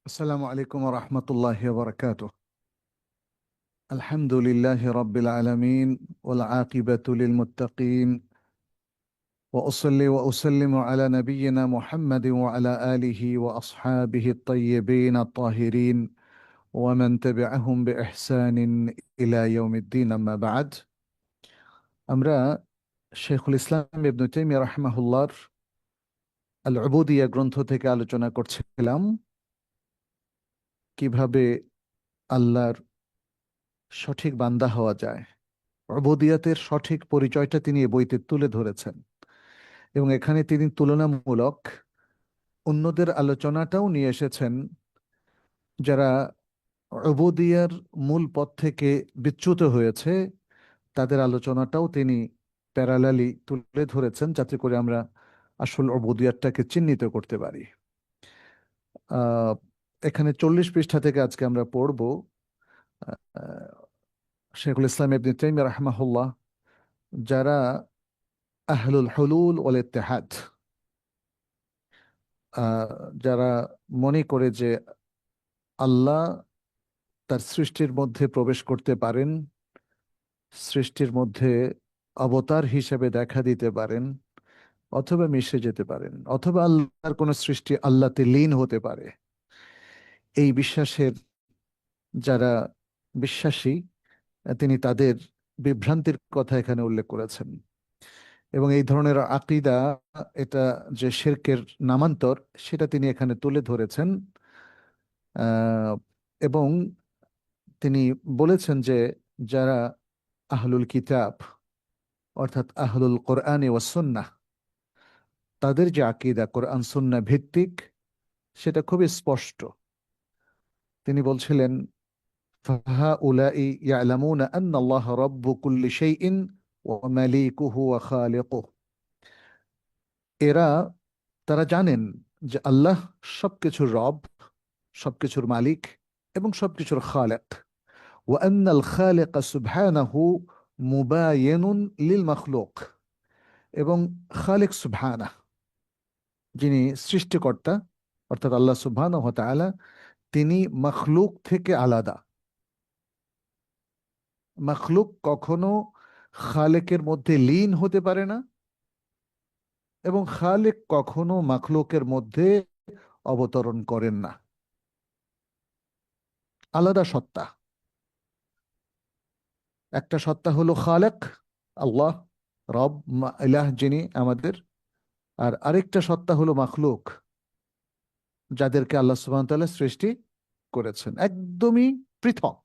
আসসালামু আলাইকুম ওয়া রাহমাতুল্লাহি ওয়া বারাকাতুহু। আলহামদুলিল্লাহি রাব্বিল আলামিন ওয়াল আকিবাতু লিল মুত্তাকিন ওয়া উসাল্লি ওয়া উসাল্লিমু আলা নাবিয়্যিনা মুহাম্মাদিন ওয়া আলা আলিহি ওয়া আসহাবিহি আত-তাইয়্যিবিন আত-তাহিরিন ওয়া মান তাবি'আহুম বিইহসানিন ইলা ইয়াউমিদ্দিন, আম্মা বা'দ। আমরা শাইখুল ইসলাম ইবনে তাইমিয়া রাহিমাহুল্লাহর আল উবুদিয়্যাহ গ্রন্থ থেকে আলোচনা করছিলাম কিভাবে আল্লাহর সঠিক বান্দা হওয়া যায়। উবুদিয়াতের সঠিক পরিচয়টা তিনি এই বইতে তুলে ধরেছেন, এবং এখানে তিনি তুলনামূলক অন্যদের আলোচনাটাও নিয়ে এসেছেন যারা উবুদিয়ার মূল পথ থেকে বিচ্যুত হয়েছে। তাদের আলোচনাটাও তিনি প্যারালালি তুলে ধরেছেন, যাতে করে আমরা আসল উবুদিয়াতটাকে চিহ্নিত করতে পারি। আহ, এখানে 40 পৃষ্ঠা থেকে আজকে আমরা পড়ব। শেখুল ইসলাম ইবনে তাইমিয়া রাহিমাহুল্লাহ যারা আহলুল হুলুল ওয়াল ইত্তেহাদ, আহ, যারা মনে করে যে আল্লাহ তার সৃষ্টির মধ্যে প্রবেশ করতে পারেন, সৃষ্টির মধ্যে অবতার হিসেবে দেখা দিতে পারেন, অথবা মিশে যেতে পারেন, অথবা আল্লাহর কোনো সৃষ্টি আল্লাহতে লীন হতে পারে, এই বিশ্বাসের যারা বিশ্বাসী, তিনি তাদের বিভ্রান্তির কথা এখানে উল্লেখ করেছেন। এবং এই ধরনের আকীদা, এটা যে শিরকের নামান্তর, সেটা তিনি এখানে তুলে ধরেছেন। আহ, এবং তিনি বলেছেন যে যারা আহলুল কিতাব, অর্থাৎ আহলুল কোরআন ওয়াস সুন্নাহ, তাদের যে আকীদা কোরআন সুন্নাহ ভিত্তিক, সেটা খুবই স্পষ্ট। তিনি বলছিলেন, ফাহাউলাই ইয়ালামুনা আন্নাল্লাহ রাব্বু কুল্লি শাইইন ওয়া মালিকুহু ওয়া খালিকুহু। এরা, তারা জানেন যে আল্লাহ সবকিছুর রব, সবকিছুর মালিক, এবং সবকিছুর খালেক। ওয়া আন্নাল খালিক সুবহানাহু মুবায়িনুন লিল মাখলুক। এবং খালিক সুবহানাহ, যিনি সৃষ্টিকর্তা, অর্থাৎ আল্লাহ সুবহানাহু ওয়া তাআলা, তিনি মখলুক থেকে আলাদা। মখলুক কখনো খালেকের মধ্যে লীন হতে পারে না, এবং খালেক কখনো মখলুকের মধ্যে অবতরণ করেন না। আলাদা সত্তা। একটা সত্তা হলো খালেক, আল্লাহ, রব, ইলাহ, যিনি আমাদের। আর আরেকটা সত্তা হলো মখলুক, যাদেরকে আল্লাহ সুবহানাহু ওয়া তাআলা সৃষ্টি করেছেন, একদমই পৃথক।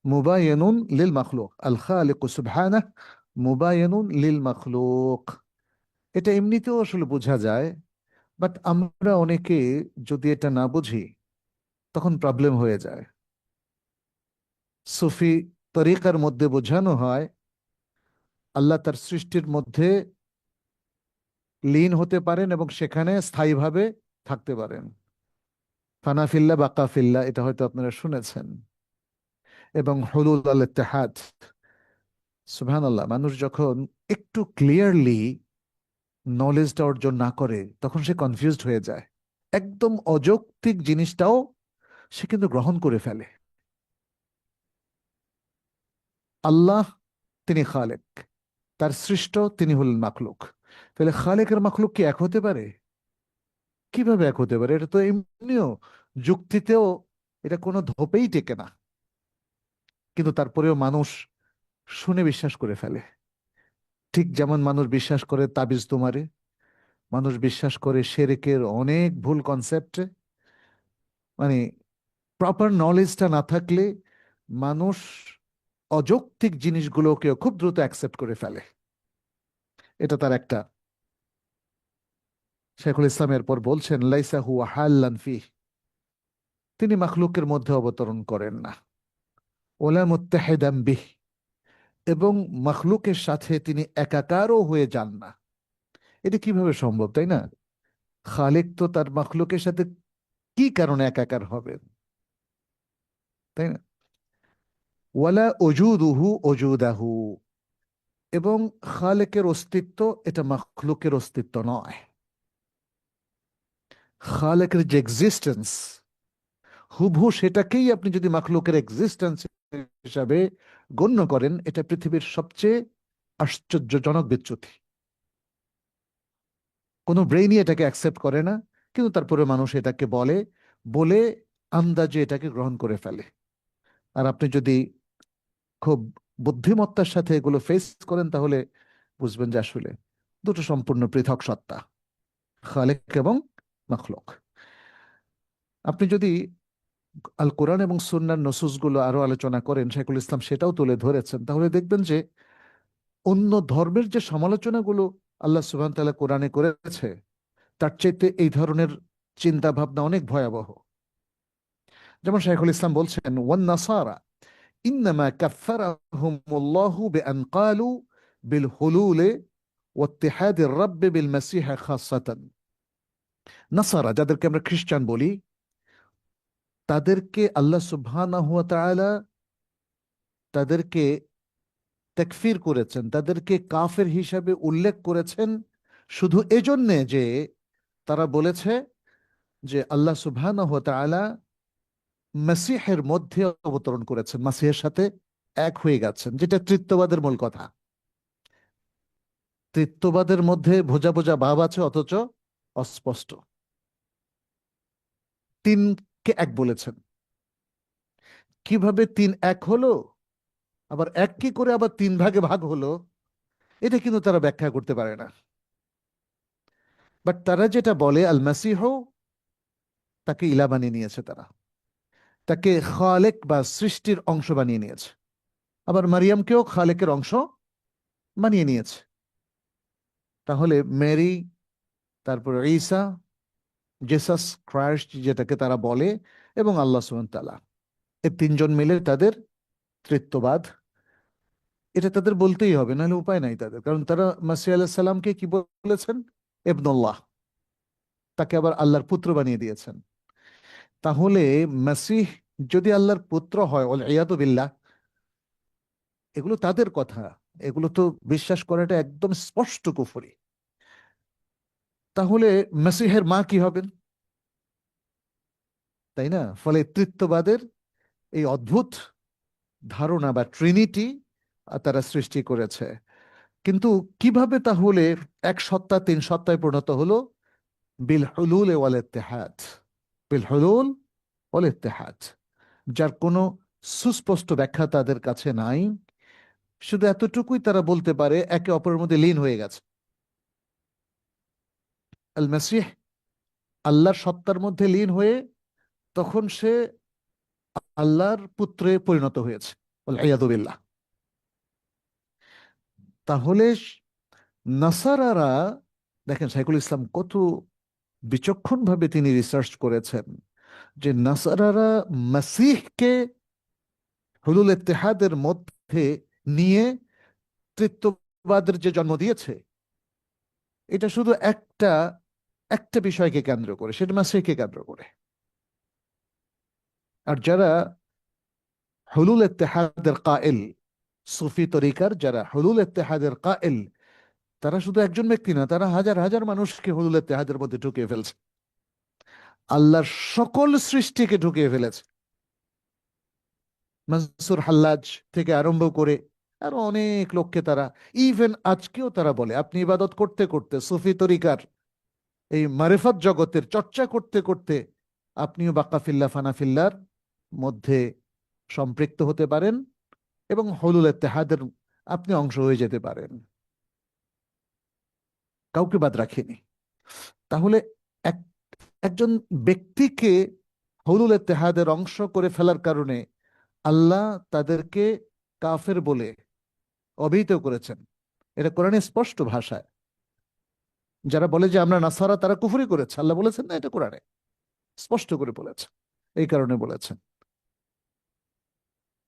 মুবায়িনুন লিল মাখলুক, আল খালিক সুবহানাহ মুবায়িনুন লিল মাখলুক। এটা এমনিতেও আসলে বোঝা যায়, বাট আমরা অনেকে যদি এটা না বুঝি, তখন প্রবলেম হয়ে যায়। সুফি তরিকার মধ্যে বোঝানো হয় আল্লাহ তার সৃষ্টির মধ্যে লীন হতে পারেন এবং সেখানে স্থায়ীভাবে থাকতে পারেন। ফানাফিল্লা বাকাফিল্লা, এটা হয়তো আপনারা শুনেছেন। এবং হুলুল আল ইত্তেহাদ, সুবহানাল্লাহ, মানুষ যখন একটু ক্লিয়ারলি নলেজটা অর্জন না করে, তখন সে কনফিউজড হয়ে যায়। একদম অযৌক্তিক জিনিসটাও সে কিন্তু গ্রহণ করে ফেলে। আল্লাহ, তিনি খালেক, তার সৃষ্ট, তিনি হলেন মাখলুক। তাহলে খালেক আর মাখলুক কি এক হতে পারে? কিভাবে এক হতে পারে? এটা তো এমনিও যুক্তিতেও এটা কোনো ধোপেই টেকে না। কিন্তু তারপরেও মানুষ শুনে বিশ্বাস করে ফেলে। ঠিক যেমন মানুষ বিশ্বাস করে তাবিজ তোমারে, মানুষ বিশ্বাস করে শিরকের অনেক ভুল কনসেপ্টে। মানে প্রপার নলেজটা না থাকলে মানুষ অযৌক্তিক জিনিসগুলোকে খুব দ্রুত অ্যাকসেপ্ট করে ফেলে। এটা তার একটা। শেখুল ইসলামের পর বলছেন, লাইসা হুয়া হাল্লান ফিহ, তিনি মাখলুকের মধ্যে অবতরণ করেন না। ওলা মুত্তাহিদাম বিহ, এবং মাখলুকের সাথে তিনি একাকারও হয়ে যান না। এটা কিভাবে সম্ভব, তাই না? খালিক তো তার মাখলুকের সাথে কি কারণে একাকার হবেন, তাই না? ওয়ালা ওজুদুহু ওজুদাহু, এবং খালেকের অস্তিত্ব এটা মাখলুকের অস্তিত্ব নয়। খালেকের যে এক্সিস্টেন্স, হুবহু সেটাকেই আপনি যদি মাখলুকের এক্সিস্টেন্স হিসাবে গণ্য করেন, এটা পৃথিবীর সবচেয়ে আশ্চর্যজনক বিচ্যুতি। কোনো ব্রেইনই এটাকে অ্যাকসেপ্ট করে না, কিন্তু তারপরে মানুষ এটাকে বলে, বলে আন্দাজে এটাকে গ্রহণ করে ফেলে। আর আপনি যদি খুব বুদ্ধিমত্তার সাথে এগুলো ফেস করেন, তাহলে বুঝবেন যে আসলে দুটো সম্পূর্ণ পৃথক সত্তা, খালেক এবং মাখলুক। আপনি যদি আল কোরআন এবং সুন্নাহর নসুসগুলো আরো আলোচনা করেন, শাইখুল ইসলাম সেটাও তুলে ধরেছেন, তাহলে দেখবেন যে অন্য ধর্মের যে সমালোচনাগুলো আল্লাহ সুবহান তাআলা কোরআনে করেছে, তার চাইতে এই ধরনের চিন্তা ভাবনা অনেক ভয়াবহ। যেমন শাইখুল ইসলাম বলছেন, ওয়ান নাসারা ইন্নামা কাফফারাহুমুল্লাহু বিআন ক্বালু বিল হুলুল ওয়াত্তিহাদির রাব্ব বিল মাসিহ খাসাতান। নাসারা, যাদেরকে আমরা খ্রিস্টান বলি, তাদেরকে আল্লাহ সুবহানাহু ওয়া তাআলা তাদেরকে তাকফির করেছেন, তাদেরকে কাফের হিসাবে উল্লেখ করেছেন শুধু এজন্যে যে তারা বলেছে যে আল্লাহ সুবহানাহু ওয়া তাআলা মাসিহের মধ্যে অবতরণ করেছেন, মাসিহের সাথে এক হয়ে গেছেন, যেটা তৃত্ববাদের মূল কথা। তৃত্ববাদের মধ্যে ভোজা ভোজা ভাব আছে, অথচ অস্পষ্ট। তিনকে এক বলেছেন, কিভাবে তিন এক হলো, আবার এক কি করে আবার তিন ভাগে ভাগ হলো, এটা কিন্তু তারা ব্যাখ্যা করতে পারে না। বাট তারা যেটা বলে আল মাসিহ, তাকে ইলা বানিয়ে নিয়েছে তারা, তাকে খালেক বা সৃষ্টির অংশ বানিয়ে নিয়েছে। আবার মারিয়ামকেও খালেকের অংশ বানিয়ে নিয়েছে। তাহলে মেরি, তারপর ঈসা, জেসাস ক্রাইস্ট যেটাকে তারা বলে, এবং আল্লাহ সুবহানাহু ওয়া তাআলা, এই তিনজন মিলে তাদের ত্রিত্ববাদ। এটা তাদের বলতেই হবে, নাহলে উপায় নাই তাদের, কারণ তারা মাসিহ আলাইহিস সালামকে কি বলেছেন? ইবনুল্লাহ, তাকে আবার আল্লাহর পুত্র বানিয়ে দিয়েছেন। তাহলে মাসিহ যদি আল্লাহর পুত্র হয়, ওয়াল ইয়াদু বিল্লাহ, এগুলো তাদের কথা, এগুলো তো বিশ্বাস করাটা একদম স্পষ্ট কুফরি। তাহলে মাসিহের মা কি হবেন? তাই না? ফলে তৃত্ববাদের এই অদ্ভুত ধারণা বা ট্রিনিটি তারা সৃষ্টি করেছে। কিন্তু কিভাবে তাহলে এক সত্তা তিন সত্তায় পরিণত হলো? বিল হুলুল ওয়াল ইত্তেহাদ, বিল হুলুল ওয়াল ইত্তেহাদ, যার কোনো সুস্পষ্ট ব্যাখ্যা তাদের কাছে নাই। শুধু এতটুকুই তারা বলতে পারে, একে অপরের মধ্যে লীন হয়ে গেছে। আল মাসিহ আল্লাহর সত্তার মধ্যে লীন হয়ে তখন সে আল্লাহর পুত্রে পরিণত হয়েছে, ওয়াল ইয়াদু বিল্লাহ। তাহলে নাসারারা, দেখেন শাইখুল ইসলাম কত বিচক্ষণ ভাবে তিনি রিসার্চ করেছেন, যে নাসারারা মাসিহকে হুলুল ইত্তেহাদের মধ্যে নিয়ে তৃত্ববাদের যে জন্ম দিয়েছে, এটা শুধু একটা একটা বিষয়কে কেন্দ্র করে, সেটা মাসিহকে কেন্দ্র করে। আর যারা হুলুল ইত্তেহাদের কায়েল, সুফি তরিকার যারা হুলুল ইত্তেহাদের কায়েল, তারা শুধু একজন ব্যক্তি না, তারা হাজার হাজার মানুষকে হুলুল ইত্তেহাদের মধ্যে ঢুকিয়ে ফেলছে, আল্লাহর সকল সৃষ্টিকে ঢুকিয়ে ফেলেছে। মনসুর হাল্লাজ থেকে আরম্ভ করে আরো অনেক লোককে তারা, ইভেন আজকেও তারা বলে, আপনি ইবাদত করতে করতে সুফি তরিকার এই মারিফাত জগতের চর্চা করতে করতে আপনিও বাকাফিল্লা ফানাফিল্লার মধ্যে সম্পৃক্ত হতে পারেন, এবং হুলুল ইত্তেহাদের আপনি অংশ হয়ে যেতে পারেন। কাউকে বাদ রাখেনি। তাহলে এক একজন ব্যক্তিকে হুলুল ইত্তেহাদের অংশ করে ফেলার কারণে আল্লাহ তাদেরকে কাফের বলে অভিহিত করেছেন। এটা কোরআনে স্পষ্ট ভাষায়। যারা বলে যে আমরা নাসারা, তারা কুফরি করেছে, আল্লাহ বলেছেন না, এটা কোরআনে স্পষ্ট করে বলেছেন, এই কারণে বলেছেন।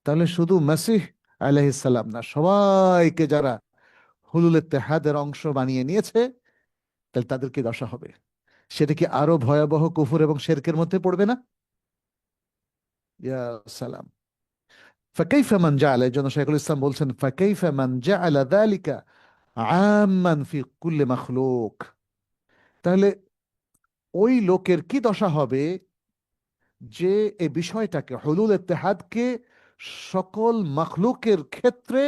তাহলে শুধু মসিহ আলাইহিস সালাম না, সবাইকে যারা হুলুল ইত্তেহাদের অংশ বানিয়ে নিয়েছে, তাহলে তাদের কি দশা হবে? সেটা কি আরো ভয়াবহ কুফর এবং শিরকের মধ্যে পড়বে না? ইয়া সালাম। ফাকাইফা মান জাআলা, এই জন্য শাইখুল ইসলাম বলছেন, ফাকাইফা মান জাআলা যালিকা আম্মান ফি কুল্লি মাখলুক। তাহলে ওই লোকের কি দশা হবে যে এই বিষয়টাকে, হুলুল ইত্তেহাদকে, সকল মাখলুকের ক্ষেত্রে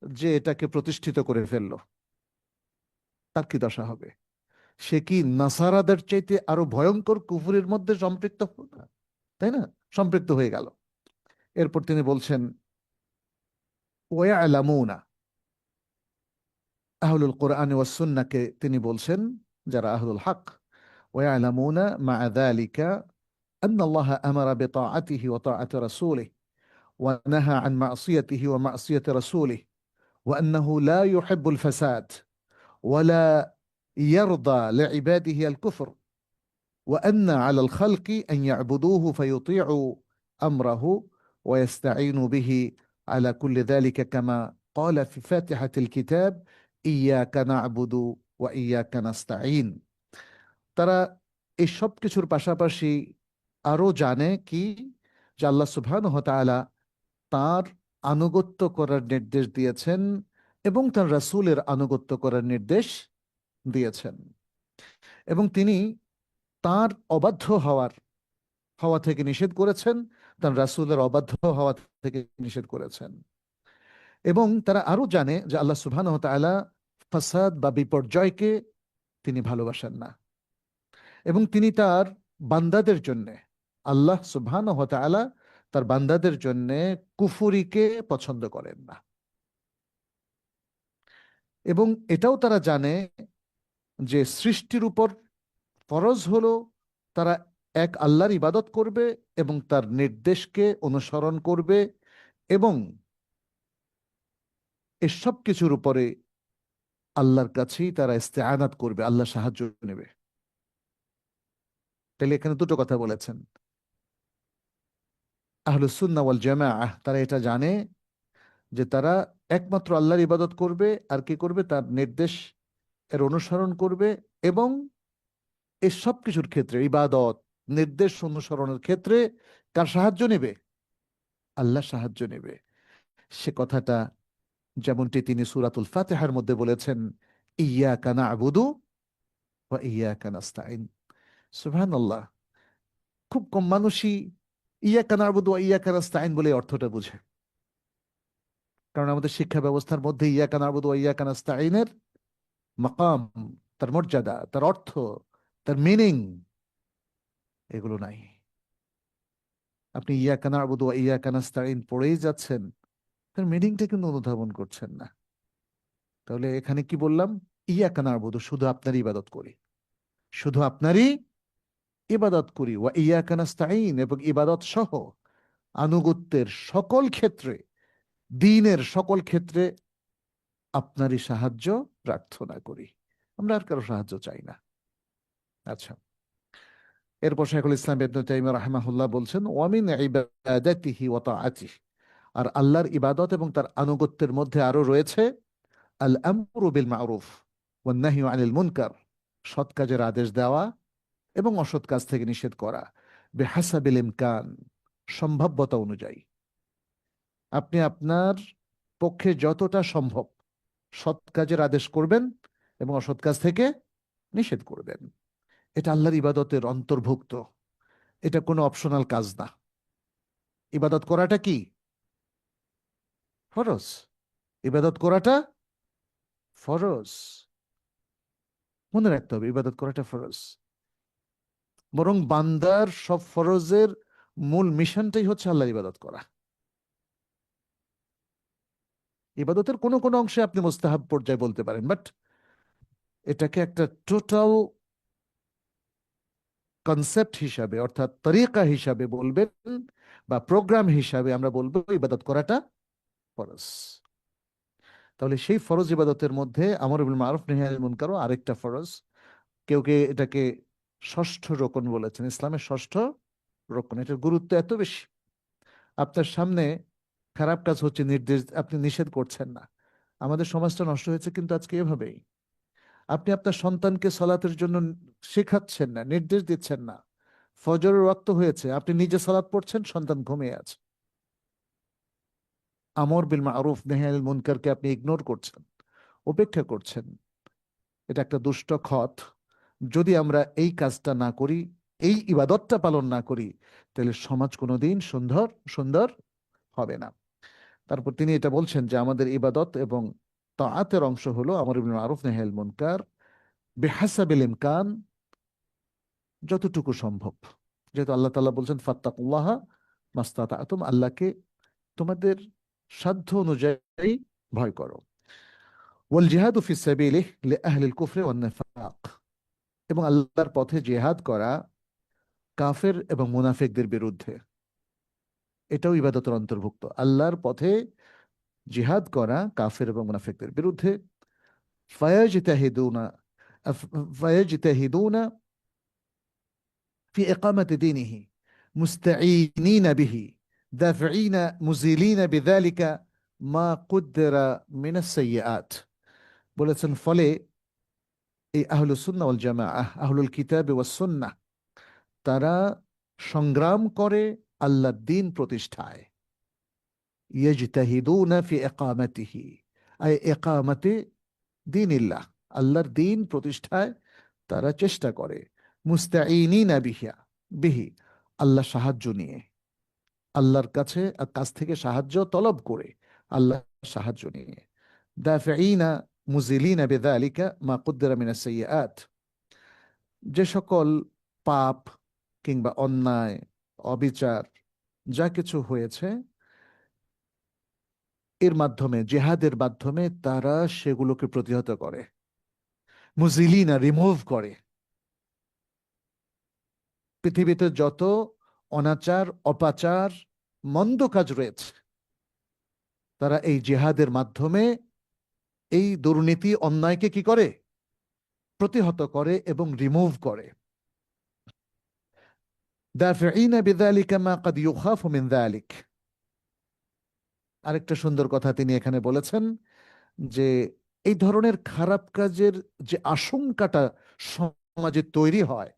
যে এটাকে প্রতিষ্ঠিত করে ফেললো, তার কি দশা হবে? সে কি নাসারাদের চাইতে আরো ভয়ঙ্কর কুফুরের মধ্যে সম্পৃক্ত হলো না? তাই না? সম্পৃক্ত হয়ে গেল। এরপর তিনি বলছেন, ওয়ায়ালামুনা, আহলুল কোরআন ওয়াস সুন্নাহকে তিনি বলছেন, যারা আহলুল হক, ওয়ায়ালামুনা মা যালিকা আন্না আল্লাহ আমারা বিতাআতিহি ওয়া তাআতি রাসূলিহি ওয়া নাহা আন মা'সিয়াতিহি ওয়া মা'সিয়াতি রাসূলিহি ওয়া আন্নাহু লা ইউহিব্বুল ফাসাদ ওয়া লা ইয়ারদা লিইবাদিহি আল কুফর وأن على الخلق أن يعبدوه فيطيعوا أمره ويستعينوا به على كل ذلك كما قال في فاتحة الكتاب إياك نعبد وإياك نستعين। তারা এই সব কিছুর পাশাপাশি আরো জানে কি, যে আল্লাহ সুবহানাহু ওয়া তাআলা তার আনুগত্য করার নির্দেশ দিয়েছেন এবং তার রাসূলের আনুগত্য করার নির্দেশ দিয়েছেন, এবং তিনি তার অবাধ্য হওয়া থেকে নিষেধ করেছেন, তার রাসূলের অবাধ্য হওয়া থেকে নিষেধ করেছেন। এবং তারা আরো জানে যে আল্লাহ সুবহানাহু ওয়া তাআলা ফাসাদ বা বিপর্যয়কে তিনি ভালোবাসেন না, এবং তিনি তার বান্দাদের জন্য, আল্লাহ সুবহানাহু ওয়া তাআলা তার বান্দাদের জন্য কুফরিকে পছন্দ করেন না। এবং এটাও তারা জানে যে সৃষ্টির উপর ফরজ হলো তারা এক আল্লাহর ইবাদত করবে এবং তার নির্দেশকে অনুসরণ করবে, এবং এসব কিছুর উপরে আল্লাহর কাছেই তারা ইস্তেআনাত করবে, আল্লাহ সাহায্য নেবে। তাহলে এখানে দুটো কথা বলেছেন। আহলুস সুন্নাহ ওয়াল জামাআহ তারা এটা জানে যে তারা একমাত্র আল্লাহর ইবাদত করবে, আর কি করবে, তার নির্দেশ এর অনুসরণ করবে, এবং এই সব কিছুর ক্ষেত্রে ইবাদত, নির্দেশ অনুসরণের ক্ষেত্রে কার সাহায্য নেবে? আল্লাহ সাহায্য নেবে। সে কথাটা যেমনটি তিনি সূরাতুল ফাতিহার মধ্যে বলেছেন, ইয়াকা না'বুদু ওয়া ইয়াকা নাস্তাইন। সুবহানাল্লাহ। খুব কম মানুষই ইয়াকা না'বুদু ওয়া ইয়াকা নাস্তাইন বলে অর্থটা বুঝে, কারণ আমাদের শিক্ষা ব্যবস্থার মধ্যে ইয়াকা না'বুদু ওয়া ইয়াকা নাস্তাইনের মাকাম, তার মর্যাদা, তার অর্থ, তার মিনিং, এগুলো নাই। আপনি ইয়াকা না'বুদু ওয়া ইয়াকা নাস্তাইন পড়েই যাচ্ছেন, তার মিনিংটা কিন্তু অনুধাবন করছেন না। তাহলে এখানে কি বললাম? ইয়াকা না'বুদু, শুধু আপনারই ইবাদত করি, শুধু আপনারই ইবাদত করি, ওয়া ইয়াকা নাস্তাইন, এবং ইবাদত সহ আনুগত্যের সকল ক্ষেত্রে, দ্বীনের সকল ক্ষেত্রে আপনারই সাহায্য প্রার্থনা করি, আমরা আর কারো সাহায্য চাই না। আচ্ছা, এরপর শাইখুল ইসলাম ইবনে তাইমিয়া রাহিমাহুল্লাহ বলছেন, ওয়ামিন ইবাদাতিহি ওয়া তাআতিহি, আর আল্লাহর ইবাদত এবং তার আনুগত্যের মধ্যে আরো রয়েছে আল আমরু বিল মারুফ ওয়ান নাহয়ু আনিল মুনকার, সৎ কাজের আদেশ দেওয়া এবং অসৎ কাজ থেকে নিষেধ করা, বিহাসাবিল ইমকান, সম্ভাব্যতা অনুযায়ী। আপনি আপনার পক্ষে যতটা সম্ভব সৎ কাজের আদেশ করবেন এবং অসৎ কাজ থেকে নিষেধ করবেন। এটা আল্লাহর ইবাদতের অন্তর্ভুক্ত, এটা কোনো অপশনাল কাজ না। ইবাদত করাটা কি? ফরজ। ইবাদত করাটা ফরজ, মনে রাখতে হবে, ইবাদত করাটা ফরজ। বরং বান্দার সব ফরজের মূল মিশনটাই হচ্ছে আল্লাহর ইবাদত করা। ইবাদতের কোনো কোনো অংশে আপনি মুস্তাহাব পর্যায়ে বলতে পারেন, বাট এটাকে একটা টোটাল কনসেপ্ট হিসাবে, অর্থাৎ তরিকা হিসাবে বলবেন, বা প্রোগ্রাম হিসাবে আমরা বলবো ইবাদত করাটা ফরজ। তাহলে সেই ফরজ ইবাদতের মধ্যে আমর বিল মারুফ নাহি আনিল মুনকারও আরেকটা ফরজ। কেউ কে এটাকে ষষ্ঠ রকম বলেছেন, ইসলামের ষষ্ঠ রকম। এটার গুরুত্ব এত বেশি, আপনার সামনে খারাপ কাজ হচ্ছে, নির্দেশ আপনি নিষেধ করছেন না। আমাদের সমাজটা নষ্ট হয়েছে কিন্তু আজকে এভাবেই। আপনি আপনার সন্তানকে সালাতের জন্য শেখাচ্ছেন না, নির্দেশ দিচ্ছেন না। ফজরের ওয়াক্ত হয়েছে, আপনি নিজে সালাত পড়ছেন, সন্তান ঘুমিয়ে আছে। আমর বিল মারুফ নাহি আনিল মুনকারকে আপনি ইগনোর করছেন, উপেক্ষা করছেন। এটা একটা দুষ্ট খত, যদি আমরা এই কাজটা না করি, এই ইবাদতটা পালন না করি, তাহলে সমাজ কোনোদিন সুন্দর সুন্দর হবে না। তারপর তিনি এটা বলছেন যে আমাদের ইবাদত এবং তাআতের অংশ হলো আমর বিল মারুফ নাহি আনিল মুনকার বিহাসাবিল ইমকান, যতটুকু সম্ভব। যেহেতু আল্লাহ তাআলা বলছেন ফাত্তাকুল্লাহা মাস্তাতাতুম, আল্লাহকে তোমাদের সাধ্য অনুযায়ী ভয় করো। ওয়াল জিহাদু ফিস সাবিলিহি লিআহলিল কুফরি ওয়ান নিফাক, এবং আল্লাহর পথে জিহাদ করা কাফের এবং মুনাফিকদের বিরুদ্ধে, এটাও ইবাদতের অন্তর্ভুক্ত। আল্লাহর পথে জিহাদ করা কাফের এবং মুনাফিকদের বিরুদ্ধে। ফায়াজতাহিদুনা ফায়াজতাহিদুনা ফি ইকামাতি দীনিহি মুস্তাঈনিনা বিহি দাফিঈনা মুজিলিনা বিযালিকা মা কুদ্দিরা মিনাস সাইয়্যাত। বলেছেন ফলে এই আহলুস সুন্নাহ ওয়াল জামাআহ, আহলুল কিতাব ওয়াস সুন্নাহ, তারা সংগ্রাম করে আল্লাহর দ্বীন প্রতিষ্ঠায়। ইয়াজতাহিদুনা ফি ইকামাতিহি আই ইকামাতি দীনিল্লাহ, আল্লাহর দ্বীন প্রতিষ্ঠায় তারা চেষ্টা করে। মুস্তাঈনিনা বিহি, আল্লাহ সাহায্য নিয়ে, আল্লাহর কাছ থেকে সাহায্য তলব করে, আল্লাহ সাহায্য নিয়ে। দাফিঈনা মুজিলিনা বিযালিকা মা কুদ্দিরা মিনাস সাইয়্যাত, যে সকল পাপ কিংবা অন্যায়, অবিচার যা কিছু হয়েছে, এর মাধ্যমে, জেহাদের মাধ্যমে তারা সেগুলোকে প্রতিহত করে। মুজিলিনা, রিমুভ করে। পৃথিবীতে যত অনাচার, অপাচার, মন্দ কাজ রয়েছে, তারা এই জেহাদের মাধ্যমে এই দুর্নীতি, অন্যায়কে কি করে? প্রতিহত করে এবং রিমুভ করে। দাফিঈনা বিযালিকা মা ক্বাদ ইউখাফু মিন যালিক, আরেকটা সুন্দর কথা তিনি এখানে বলেছেন যে এই ধরনের খারাপ কাজের যে আশঙ্কাটা সমাজে তৈরি হয়,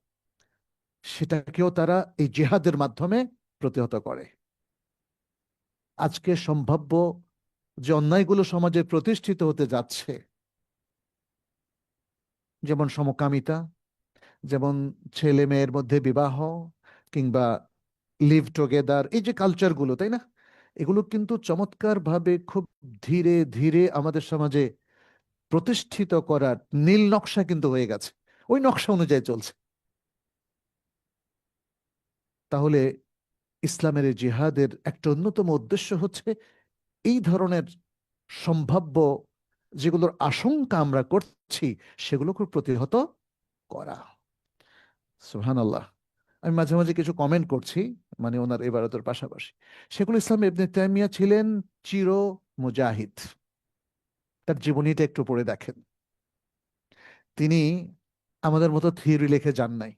সেটাকেও তারা এই জিহাদের মাধ্যমে প্রতিহত করে। আজকে সম্ভাব্য যে অন্যায়গুলো সমাজে প্রতিষ্ঠিত হতে যাচ্ছে, যেমন সমকামিতা, যেমন ছেলে মেয়ের মধ্যে বিবাহ, কিংবা লিভ টুগেদার, এই যে কালচারগুলো, তাই না? এগুলো কিন্তু চমৎকার ভাবে খুব ধীরে ধীরে আমাদের সমাজে প্রতিষ্ঠিত করার নীল নকশা কিন্তু হয়ে গেছে, ওই নকশা অনুযায়ী চলছে। তাহলে ইসলামের এই জিহাদের একটা অন্যতম উদ্দেশ্য হচ্ছে এই ধরনের সম্ভাব্য যেগুলোর আশঙ্কা আমরা করছি, সেগুলোকে প্রতিহত করা। সুবহানাল্লাহ। আমি মাঝে মাঝে কিছু কমেন্ট করছি, মানে ওনার ইবারতের পাশাপাশি। শেখুল ইসলাম ইবনে তাইমিয়া ছিলেন চির মুজাহিদ। তার জীবনীটা একটু পড়ে দেখেন। তিনি আমাদের মতো থিওরি লিখে যান নাই।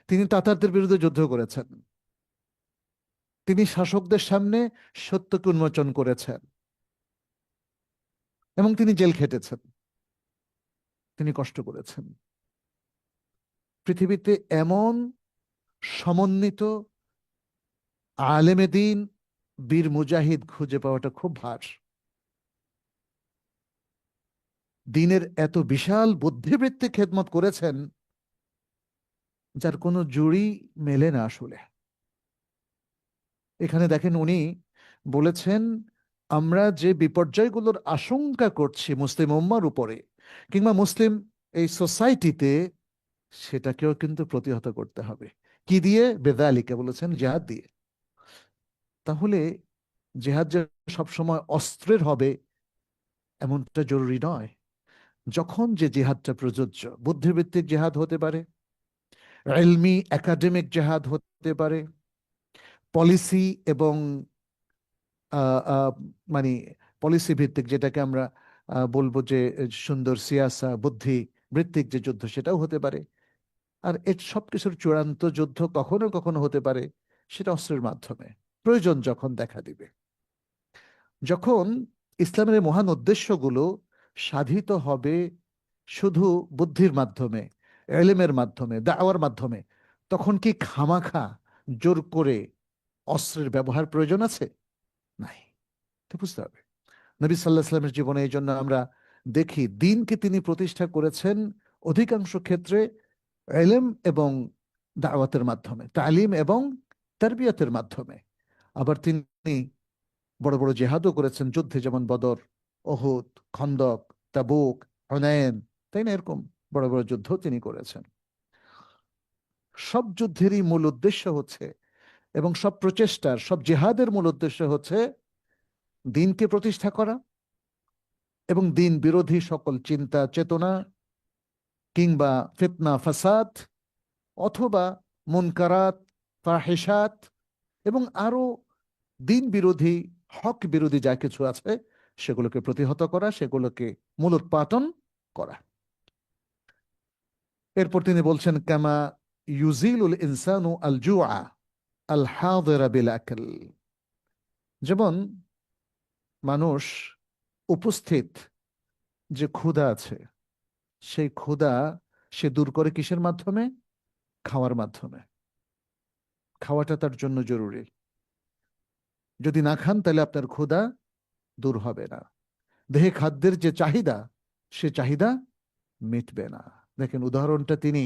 তিনি তাতারদের বিরুদ্ধে যুদ্ধ করেছেন। তিনি শাসকদের সামনে সত্যকে উন্মোচন করেছেন এবং তিনি জেল খেটেছেন, তিনি কষ্ট করেছেন। পৃথিবীতে এমন সমন্বিত আলেমে দ্বীন, বীর মুজাহিদ খুঁজে পাওয়াটা খুব ভার। দ্বীনের এত বিশাল বুদ্ধিবৃত্তি খেদমত করেছেন, যার কোনো জুড়ি মেলে না আসলে। এখানে দেখেন উনি বলেছেন, আমরা যে বিপর্যয়গুলোর আশঙ্কা করছি মুসলিম উম্মার উপরে কিংবা মুসলিম এই সোসাইটিতে, সেটাকেও কিন্তু প্রতিহত করতে হবে। কি দিয়ে? বেদালিকা, বলেছেন জিহাদ দিয়ে। তাহলে জিহাদ যে সবসময় অস্ত্রের হবে এমনটা জরুরি নয়। যখন যে জিহাদটা প্রযোজ্য, বুদ্ধিবৃত্তিক জিহাদ হতে পারে, ইলমি একাডেমিক জিহাদ হতে পারে, পলিসি এবং আহ, আহ, মানে পলিসি ভিত্তিক, যেটাকে আমরা বলবো যে সুন্দর সিয়াসা, বুদ্ধি ভিত্তিক যে যুদ্ধ, সেটাও হতে পারে। আর এর সবকিছুর চূড়ান্ত যুদ্ধ কখনো কখনো হতে পারে সেটা অস্ত্রের মাধ্যমে, প্রয়োজন যখন দেখা দিবে। যখন ইসলামের এই মহান উদ্দেশ্যগুলো সাধিত হবে শুধু বুদ্ধির মাধ্যমে, এলেমের মাধ্যমে, দাওয়ার মাধ্যমে, তখন কি খামাখা জোর করে অস্ত্রের ব্যবহার প্রয়োজন আছে? নাই। তো বুঝতে হবে নবী সাল্লাহ সাল্লামের জীবনে এই জন্য আমরা দেখি দিনকে তিনি প্রতিষ্ঠা করেছেন অধিকাংশ ক্ষেত্রে ইলম এবং দাওয়াতের মাধ্যমে, তালিম এবং তারবিয়াতের মাধ্যমে। আবার তিনি বড় বড় জেহাদও করেছেন যুদ্ধে, যেমন বদর, ওহুদ, খন্দক, তাবুক, হুনাইন, তাই না? এরকম বড় বড় যুদ্ধ তিনি করেছেন। সব যুদ্ধেরই মূল উদ্দেশ্য হচ্ছে, এবং সব প্রচেষ্টার, সব জেহাদের মূল উদ্দেশ্য হচ্ছে দিনকে প্রতিষ্ঠা করা এবং দিন বিরোধী সকল চিন্তা চেতনা কিংবা ফিতনা ফাসাদ অথবা মুনকারাত, ফাহিশাত এবং আরো দিন বিরোধী, হক বিরোধী যা কিছু আছে সেগুলোকে প্রতিহত করা, সেগুলোকে মূলোৎপাটন করা। এরপর তিনি বলছেন, কামা ইউজিলুল ইনসানু আল জুআ আল হাদিরা বিল আকল। যেমন মানুষ উপস্থিত যে ক্ষুধা আছে, সেই ক্ষুধা সে দূর করে কিসের মাধ্যমে? খাওয়ার মাধ্যমে। খাওয়াটা তার জন্য জরুরি। যদি না খান তাহলে আপনার ক্ষুধা দূর হবে না। দেহে খাদ্যের যে চাহিদা, সে চাহিদা মিটবে না। দেখেন উদাহরণটা তিনি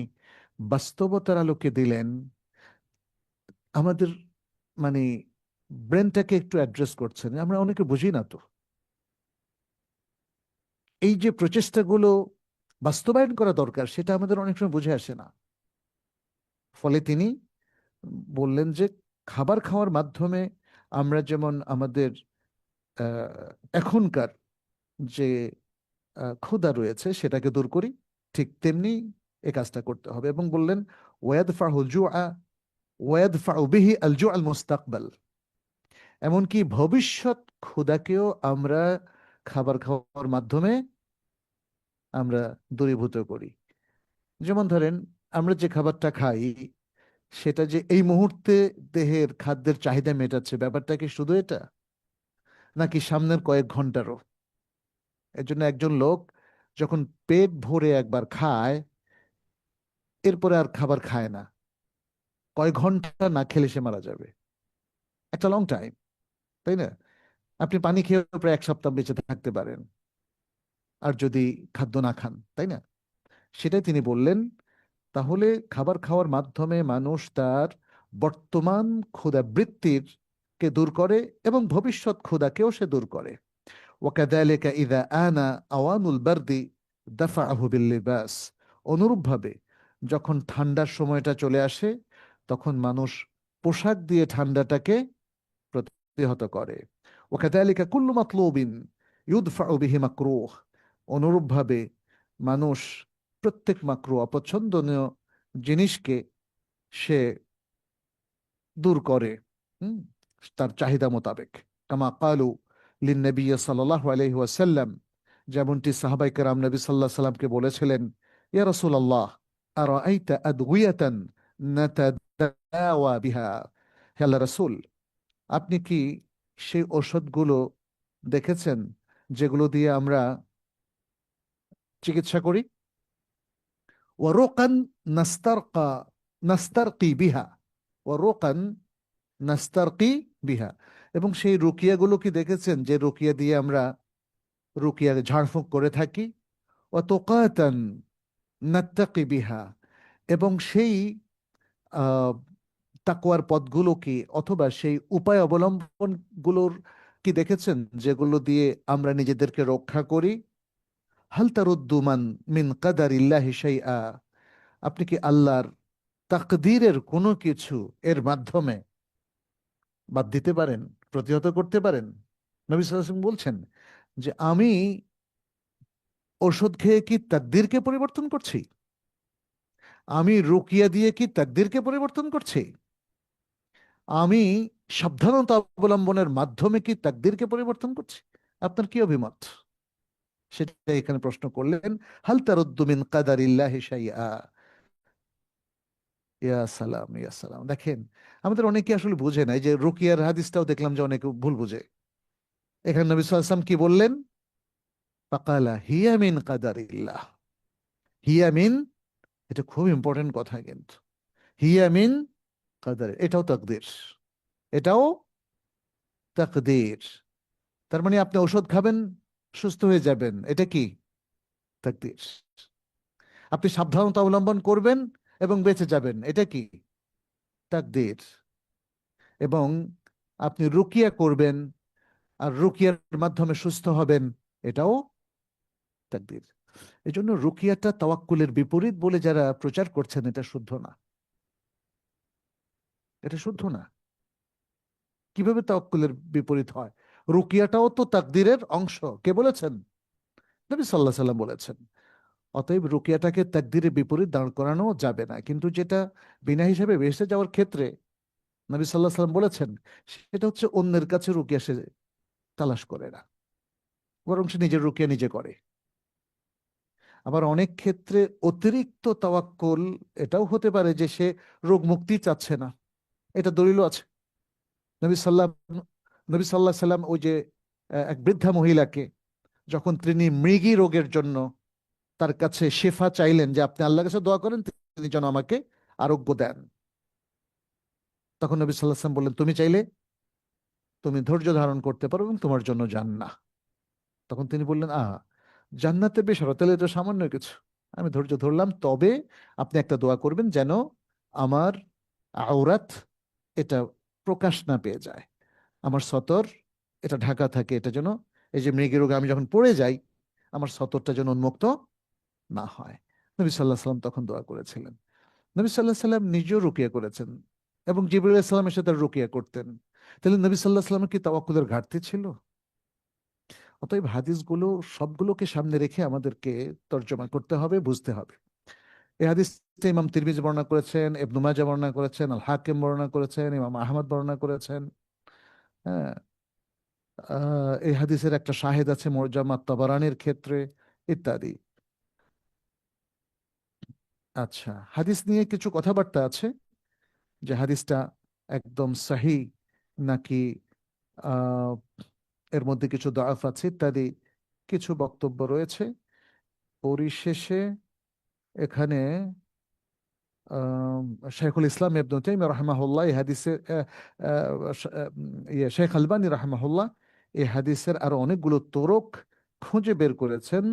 বাস্তবতার আলোকে দিলেন। আমাদের মানে ব্রেনটাকে একটু অ্যাড্রেস করছেন, আমরা অনেকে বুঝি না তো। এই যে প্রচেষ্টাগুলো বাস্তবায়ন করা দরকার, সেটা আমাদের অনেক সময় বুঝে আসে না। ফলে তিনি বললেন যে খাবার খাওয়ার মাধ্যমে আমরা যেমন আমাদের এখনকার যে ক্ষুধা রয়েছে সেটাকে দূর করি, ঠিক তেমনি এ কাজটা করতে হবে। এবং বললেন ওয়াদফাউল জুআ ওয়াদফাউ বিহি আল জুআ আল মুস্তাকবাল। এমনকি ভবিষ্যৎ ক্ষুধাকেও আমরা খাবার খাওয়ার মাধ্যমে আমরা দূরীভূত করি। যেমন ধরেন, আমরা যে খাবারটা খাই সেটা যে এই মুহূর্তে দেহের খাদ্যের চাহিদা মেটাচ্ছে, ব্যাপারটা কি শুধু এটা, নাকি সামনের কয়েক ঘন্টারও? এর জন্য একজন লোক যখন পেট ভরে একবার খায়, এরপরে আর খাবার খায় না, কয়েক ঘন্টা না খেলে সে মারা যাবে। একটা লং টাইম, তাই না? আপনি পানি খেয়ে প্রায় 1 সপ্তাহ বেঁচে থাকতে পারেন, আর যদি খাদ্য না খান, তাই না? সেটাই তিনি বললেন। তাহলে খাবার খাওয়ার মাধ্যমে মানুষ তার বর্তমান ক্ষুধা বৃত্তির কে দূর করে এবং ভবিষ্যৎ ক্ষুধাকেও সে দূর করে। ওয়াকাযালিকা ইযা আনা আওয়ানুল বারদি দাফাআহু বিল লিবাস। অনুরূপভাবে যখন ঠান্ডার সময়টা চলে আসে, তখন মানুষ পোশাক দিয়ে ঠান্ডাটাকে প্রতিহত করে। ওয়াকাযালিকা কুল্লু মাতলুবিন ইউদফাউ বিহি মাকরুহ। অনুরূপভাবে মানুষ প্রত্যেক মাকরুহ, অপছন্দনীয় জিনিসকে সে দূর করে, হুম, তার চাহিদা মোতাবেক। কামা কালু লিন্নবী সাল্লাল্লাহু আলাইহি ওয়াসাল্লাম, যেমনটি সাহাবায়ে কেরাম নবী সাল্লাল্লাহু আলাইহি সাল্লামকে বলেছিলেন, ইয়া রাসূলুল্লাহ আরাআইতা আদওয়িয়াতান নাতাদাওয়া বিহা। হে আল্লাহর রাসূল, আপনি কি সেই ঔষধগুলো দেখেছেন যেগুলো দিয়ে আমরা চিকিৎসা করি? ওয়ারুকান নাস্তারকা নাস্তারকি বিহা, ওয়ারুকান নাস্তারকি বিহা। এবং সেই রুকিয়াগুলো কি দেখেছেন যে রুকিয়া দিয়ে আমরা রুকিয়া ঝাড়ফুঁক করে থাকি? ও তোকাতান নাত্তাকি বিহা। এবং সেই আহ তাকওয়ার পথগুলো কি, অথবা সেই উপায় অবলম্বন গুলোর কি দেখেছেন যেগুলো দিয়ে আমরা নিজেদেরকে রক্ষা করি? হাল তারুদ্দু মান মিন কাদারিল্লাহি শাইআ। আপনি কি আল্লাহর তাকদীরের কোনো কিছু এর মাধ্যমে বাদ দিতে পারেন, প্রতিহত করতে পারেন? নবী সাল্লাল্লাহু আলাইহি ওয়াসাল্লাম বলছেন যে আমি ওষুধ খেয়ে কি তাকদীরকে পরিবর্তন করছি? আমি রুকিয়া দিয়ে কি তাকদীরকে পরিবর্তন করছি? আমি সাবধানতা অবলম্বনের মাধ্যমে কি তাকদীরকে পরিবর্তন করছি? আপনার কি অভিমত? সেটা এখানে প্রশ্ন করলেন। হাল তারুদ্দু মিন কাদারিল্লাহি শাইআ। ইয়া সালাম, ইয়া সালাম। দেখেন আমাদের অনেকে আসলে বুঝে না, এই যে রুকিয়ার হাদিসটাও দেখলাম যে অনেকে ভুল বুঝে। এখানে নবী সাল্লাল্লাহু আলাইহি ওয়াসাল্লাম কি বললেন? ফাকালা হিয়া মিন কাদারিল্লাহ। হিয়া মিন, এটা খুব ইম্পর্টেন্ট কথা কিন্তু। হিয়া মিন কাদার, এটাও তাকদীর, এটাও তাকদীর। তার মানে আপনি ঔষধ খাবেন, সুস্থ হয়ে যাবেন, এটা কি? তাকদীর। আপনি সাবধানতা অবলম্বন করবেন, এবং বেঁচে যাবেন, এটা কি? তাকদীর। এবং আপনি রুকিয়া করবেন আর রুকিয়ার মাধ্যমে সুস্থ হবেন, এটাও তাকদীর। এই জন্য রুকিয়াটা তাওয়াক্কুলের বিপরীত বলে যারা প্রচার করছেন, এটা শুদ্ধ না। এটা শুদ্ধ না। কিভাবে তাওয়াক্কুলের বিপরীত হয়? রুকিয়াটাও তো তাকদীরের অংশ। কে বলেছেন? নবী সাল্লাল্লাহু আলাইহি সাল্লাম বলেছেন। অতএব রুকিয়াটাকে তাকদীরের বিপরীত দাঁড় করানো যাবে না, কিন্তু যেটা বিনা হিসেবে ভেসে যাওয়ার ক্ষেত্রে নবী সাল্লাল্লাহু আলাইহি সাল্লাম বলেছেন, সেটা হচ্ছে অন্যের কাছে রুকিয়া সে তালাশ করে না, বরং সে নিজের রুকিয়া নিজে করে। আবার অনেক ক্ষেত্রে অতিরিক্ত তাওয়াক্কুল এটাও হতে পারে যে সে রোগ মুক্তি চাচ্ছে না। এটা দলিলও আছে। নবী সাল্লাম নবী সাল্লাল্লাহু আলাইহি সাল্লাম ওই যে এক বৃদ্ধা মহিলাকে, যখন তিনি মৃগী রোগের জন্য তার কাছে শেফা চাইলেন, যে আপনি আল্লাহর কাছে দোয়া করেন তিনি যেন আমাকে আরোগ্য দেন, তখন নবী সাল্লাল্লাহু আলাইহি সাল্লাম বললেন, তুমি চাইলে তুমি ধৈর্য ধারণ করতে পারো এবং তোমার জন্য জান্নাহ। তখন তিনি বললেন, জান্নাতে বেশ, তাহলে এটা সামান্য কিছু, আমি ধৈর্য ধরলাম, তবে আপনি একটা দোয়া করবেন যেন আমার আওরাত এটা প্রকাশ না পেয়ে যায়, আমার সতর এটা ঢাকা থাকে, এটা যেন, এই যে মৃগী রোগে আমি যখন পড়ে যাই, আমার সতরটা যেন উন্মুক্ত না হয়। নবী সাল্লাহ সাল্লাম তখন দোয়া করেছিলেন। নবী সাল্লাহ সাল্লাম নিজেও রুকিয়া করেছেন এবং জিবরীল আলাইহিস সালাম এসে তার রুকিয়া করতেন। তাহলে নবী সাল্লাহ সাল্লামের কি তাওয়াক্কুলের ঘাটতি ছিল? অতএব হাদিসগুলো সবগুলোকে সামনে রেখে আমাদেরকে তর্জমা করতে হবে, বুঝতে হবে। এই হাদিসটা ইমাম তিরমিজি বর্ণনা করেছেন, ইবনে মাজাহ বর্ণনা করেছেন, আল হাকিম বর্ণনা করেছেন, ইমাম আহমদ বর্ণনা করেছেন। হ্যাঁ, এই হাদিসের একটা শাহেদ আছে মুরজাম আত-তাবারানির ক্ষেত্রে, ইত্যাদি। আচ্ছা, হাদিস নিয়ে কিছু কথাবার্তা আছে, যে হাদিসটা একদম সহি নাকি আহ, এর মধ্যে কিছু দআফ আছে ইত্যাদি, কিছু বক্তব্য রয়েছে। পরিশেষে এখানে শেখুল ইসলাম ইবনে তাইমিয়া রাহিমাহুল্লাহ এই হাদিসের শেখ আলবানী রাহিমাহুল্লাহ এই হাদিসের আরো অনেকগুলো তোরক খুঁজে বের করেছেন,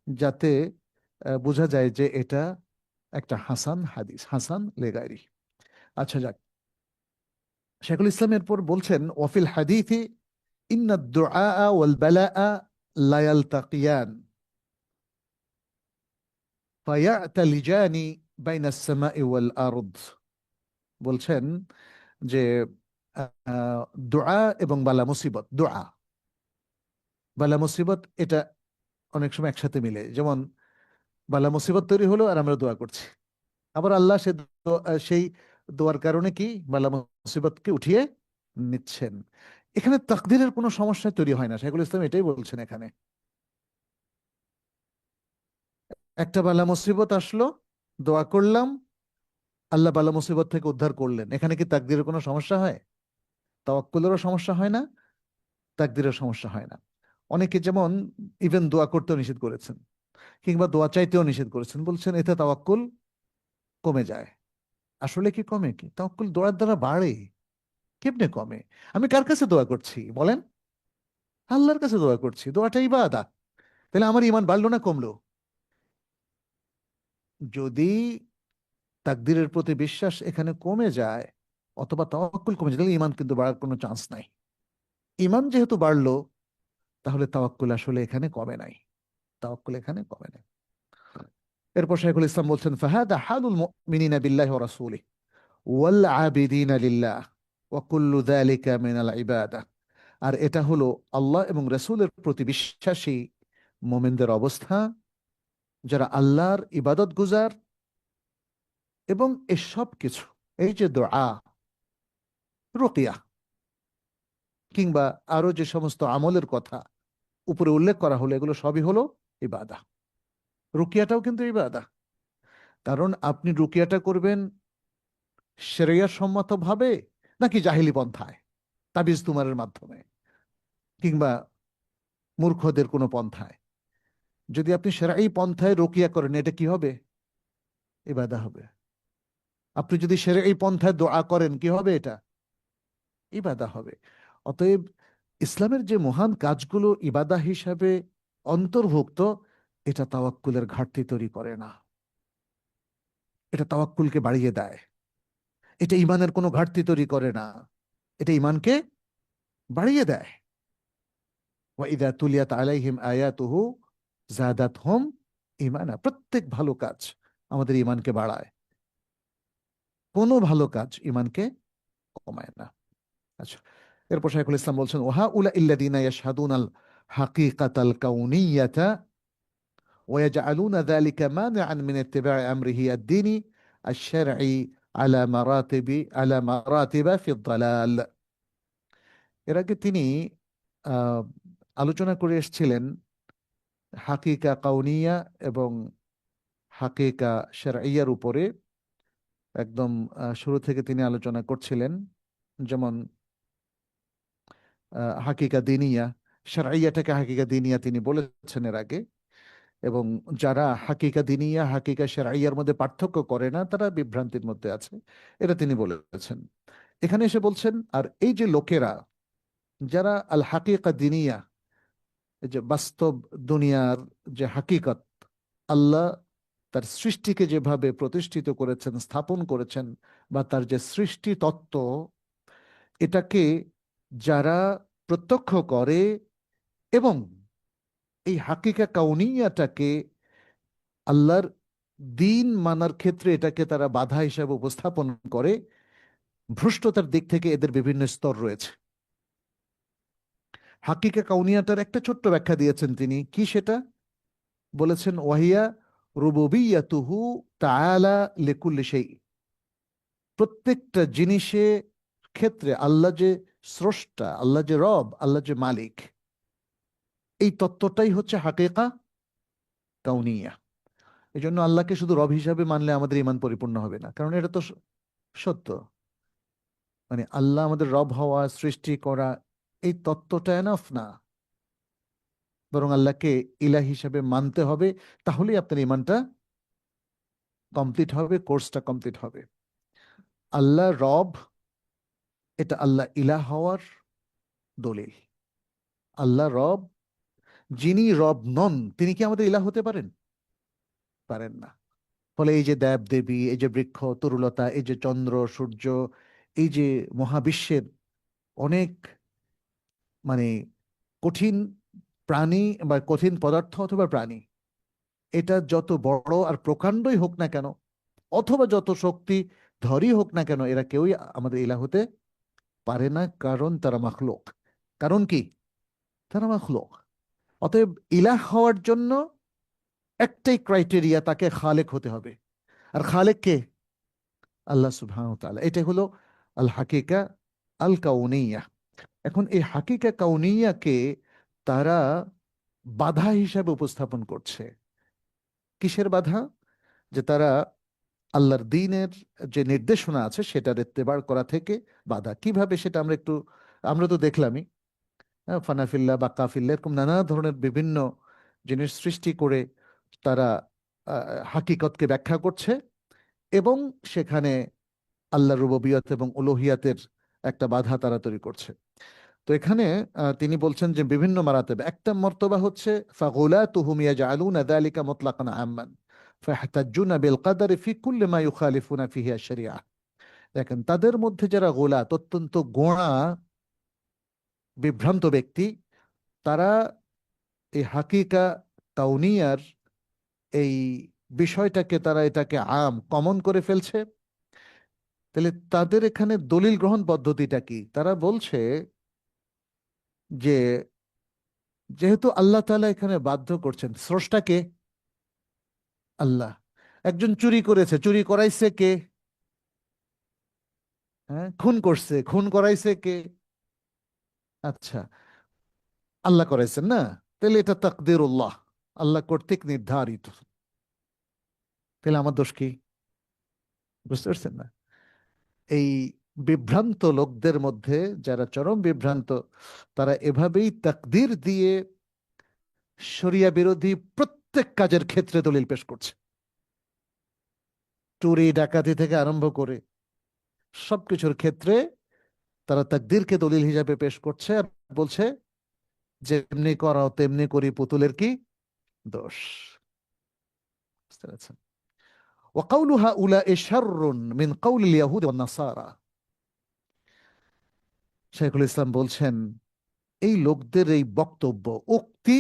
যাতে বোঝা যায় যে এটা একটা হাসান হাদিস, হাসান লেগাইরি। আচ্ছা, যাক, শেখুল ইসলাম এরপর বলছেন, ওয়াফিল হাদিথি ইন্না দুআ ওয়াল বালাআ লা ইয়ালতাকিয়ান ফায়াতালিজানি বাইনা আস-সামাই ওয়াল আরদ। বলছেন যে দোয়া এবং বালা মুসিবত, দোয়া বালা মুসিবত এটা অনেক সময় একসাথে মিলে, যেমন বালা মুসিবত তৈরি হলো আর আমরা দোয়া করছি, আবার আল্লাহ সেই দোয়ার কারণে কি বালা মুসিবতকে উঠিয়ে নিচ্ছেন। এখানে তাকদিরের কোনো সমস্যা তৈরি হয় না, শাইখুল ইসলাম এটাই বলছেন এখানে। একটা বালা মুসিবত আসলো, দোয়া করলাম, আল্লাহ বালা মুসিবত থেকে উদ্ধার করলেন, এখানে কি তাকদিরের কোনো সমস্যা হয়? তাওয়াক্কুলেরও সমস্যা হয় না, তাকদিরের সমস্যা হয় না। অনেকে যেমন ইভেন দোয়া করতেও নিষেধ করেছেন, কিংবা দোয়া চাইতেও নিষেধ করেছেন, বলছেন এতে তাওয়াক্কুল কমে যায়। আসলে কি কমে? কি তাওয়াক্কুল দোয়ার দ্বারা বাড়ে? কেমনে কমে? আমি কার কাছে দোয়া করছি বলেন? আল্লাহর কাছে দোয়া করছি, দোয়াটা ইবাদত। তাহলে আমার ঈমান বাড়লো না কমলো? যদি তাকদীরের প্রতি বিশ্বাস এখানে কমে যায় অথবা তাওয়াক্কুল কমে যায়, তাহলে ঈমান কিন্তু বাড়ার কোনো চান্স নাই। ঈমান যেহেতু বাড়লো, তাহলে তাওয়াক্কুল আসলে এখানে কমে নাই, তাওয়াক্কুল এখানে কমে নাই। এরপর শাইখুল ইসলাম বলছেন, ফাহাদা হালুল মুমিনিনা বিল্লাহি ওয়া রাসূলিহি ওয়াল আবিদিনা লিল্লাহ ওয়া কুল্লু যালিকা মিনাল ইবাদাহ। আর এটা হলো আল্লাহ এবং রাসূলের প্রতি বিশ্বাসী মুমিনদের অবস্থা, যারা আল্লাহর ইবাদত গুজার, এবং এসব কিছু, এই যে দোয়া, রুকিয়া, কিংবা আরো যে সমস্ত আমলের কথা উপরে উল্লেখ করা হলো, এগুলো সবই হলো ইবাদা। রুকিয়াটাও কিন্তু ইবাদা। কারণ আপনি রুকিয়াটা করবেন শরিয়া সম্মত ভাবে নাকি জাহিলি পন্থায়, তাবিজ তুমারের মাধ্যমে, কিংবা মূর্খদের কোনো পন্থায়। যদি আপনি শরঈ পন্থায় রুকিয়া করেন, এটা কি হবে? ইবাদা হবে। আপনি যদি শরঈ পন্থায় দোয়া করেন, কি হবে? এটা ইবাদা হবে। অতএব ইসলামের যে মহান কাজগুলো ইবাদা হিসাবে অন্তর্ভুক্ত, এটা তাওয়াক্কুলের ঘাটতি তৈরি করে না। এটা তাওয়াক্কুলকে বাড়িয়ে দেয়, এটা ইমানের কোনো ঘাটতি তৈরি করে না, এটা ইমানকে বাড়িয়ে দেয়। ওয়াইদা তুলিয়াত আলাইহিম আয়াতুহু জাদাতহুম ঈমানা। প্রত্যেক ভালো কাজ আমাদের ইমানকে বাড়ায়, কোনো ভালো কাজ ইমানকে কমায় না। আচ্ছা, এরপর শাইখুল ইসলাম বলছেন, ওহা উলা ইল্লাযীনা ইয়াশহাদুনাল হাকীকাতাল কাউনিয়াতা ওয়া ইয়াজআলুনা যালিকা মানিআন মিন ইত্তিবা'i আমরিহি আদ-দীনি আশ-শারঈ আলা মারাতিবা ফি ad-দালাল। এর আগে তিনি আহ, আলোচনা করে এসেছিলেন হাকিকা কাউনিয়া এবং হাকিকা শারঈয়ার উপরে। একদম শুরু থেকে তিনি আলোচনা করছিলেন, যেমন হাকিকা দিনিয়া, শারঈয়াটাকে হাকিকা দিনিয়া তিনি বলেছেন এর আগে। এবং যারা হাকিকা দিনিয়া হাকিকা শারঈয়ার মধ্যে পার্থক্য করে না তারা বিভ্রান্তির মধ্যে আছে, এটা তিনি বলেছেন। এখানে এসে বলছেন, আর এই যে লোকেরা যারা আল হাকিকা দিনিয়া, এই যে বাস্তব দুনিয়ার যে হাকিকত, আল্লাহ তার সৃষ্টিকে যেভাবে প্রতিষ্ঠিত করেছেন, স্থাপন করেছেন, বা তার যে সৃষ্টি তত্ত্ব, এটাকে যারা প্রত্যক্ষ করে এবং এই হাকিকা কাউনিয়াটাকে আল্লাহর দিন মানার ক্ষেত্রে এটাকে তারা বাধা হিসাবে উপস্থাপন করে, ভ্রষ্টতার দিক থেকে এদের বিভিন্ন স্তর রয়েছে। হাকিকা কাউনিয়াটার একটা ছোট্ট ব্যাখ্যা দিয়েছেন তিনি, কি সেটা বলেছেন, ওয়াহিয়া রুবুবিয়াতুহু তাআলা লিকুল্লি শাই। প্রত্যেকটা জিনিসের ক্ষেত্রে আল্লাহ যে স্রষ্টা, আল্লাহ যে রব, আল্লাহ যে মালিক, এই তত্ত্বটাই হচ্ছে হাকিকা কাউনিয়া। এই জন্য আল্লাহকে শুধু রব হিসাবে মানলে আমাদের ইমান পরিপূর্ণ হবে না, কারণ এটা তো সত্য। মানে আল্লাহ আমাদের রব হওয়া, সৃষ্টি করা, এই তত্ত্বটা এনাফ না, বরং আল্লাহকে ইলাহ হিসাবে মানতে হবে। তাহলেই আপনার ইমানটা কমপ্লিট হবে, কোর্সটা কমপ্লিট হবে। আল্লাহ রব, এটা আল্লাহ ইলাহ হওয়ার দলিল। আল্লাহ রব, যিনি রব নন তিনি কি আমাদের ইলাহ হতে পারেন? পারেন না। ফলে এই যে দেব দেবী, এই যে বৃক্ষ তরুলতা, এই যে চন্দ্র সূর্য, এই যে মহাবিশ্বের অনেক মানে কঠিন প্রাণী বা কঠিন পদার্থ অথবা প্রাণী, এটা যত বড় আর প্রকাণ্ডই হোক না কেন, অথবা যত শক্তি ধরই হোক না কেন, এরা কেউই আমাদের ইলাহ হতে পারে না, কারণ তারা মাখলুক। কারণ কি? তারা মাখলুক। অতএব ইলাহ হওয়ার জন্য একটাই ক্রাইটেরিয়া, তাকে খালেক হতে হবে। আর খালেক কে? আল্লাহ সুবহানাহু ওয়া তাআলা। এটাই হলো আল হাকিকা আল কাউনিয়া। এখন এই হাকিকা কাউনিয়াকে তারা বাধা হিসাবে উপস্থাপন করছে। কিসের বাধা? যে তারা আল্লাহর দ্বীনের যে নির্দেশনা আছে সেটার ইত্তেবা করা থেকে বাধা। কিভাবে সেটা আমরা তো দেখলামই, ফানাফিল্লাহ বা কাফিল্লা, এরকম নানা ধরনের বিভিন্ন জিনিস সৃষ্টি করে তারা হাকিকতকে ব্যাখ্যা করছে এবং সেখানে আল্লাহ রুবুবিয়ত এবং উলুহিয়াতের একটা বাধা তারা তৈরি করছে। তো এখানে তিনি বলছেন যে বিভিন্ন মারাতেব, একটা মর্তবা হচ্ছে ফাগুলাতুহুম ইয়াজআলুনা যালিকা মুতলাকান আম্মান ফাহতাজ্জুনা বিল কদরি ফি কুল্লি মা ইউখালিফুনা ফিহি আশ-শরিয়া। দেখেন, তাদের মধ্যে যারা গোলাত, অত্যন্ত গোঁড়া বিভ্রান্ত ব্যক্তি, তারা এই হাকিকা কাউনিয়ার এই বিষয়টাকে তারা এটাকে কমন করে ফেলছে। তাহলে তাদের এখানে দলিল গ্রহণ পদ্ধতিটা কি? তারা বলছে যে যেহেতু আল্লাহ তাআলা এখানে বাধ্য করছেন, স্রষ্টাকে আল্লাহ, একজন চুরি করেছে, চুরি করাইছে কে? হ্যাঁ, খুন করছে, খুন করাইছে কে? আচ্ছা, আল্লাহ করাইছেন না? তাহলে এটা তাকদিরুল্লাহ, আল্লাহ কর্তৃক নির্ধারিত। তাহলে আমার দোষ কি? বুঝতে পারছেন না? এই বিভ্রান্ত লোকদের মধ্যে যারা চরম বিভ্রান্ত, তারা এভাবেই তাকদির দিয়ে শরিয়া বিরোধী প্রত্যেক কাজের ক্ষেত্রে দলিল পেশ করছে। চুরি ডাকাতি থেকে আরম্ভ করে সবকিছুর ক্ষেত্রে তারা তাকদিরকে দলিল হিসাবে পেশ করছে আর বলছে যেমনি করাও তেমনি করি, পুতুলের কি দোষ? বুঝতে পারছেন? وقول هؤلاء شر من قول اليهود والنصارى। শাইখুল ইসলাম বলছেন এই লোকদের এই বক্তব্য, উক্তি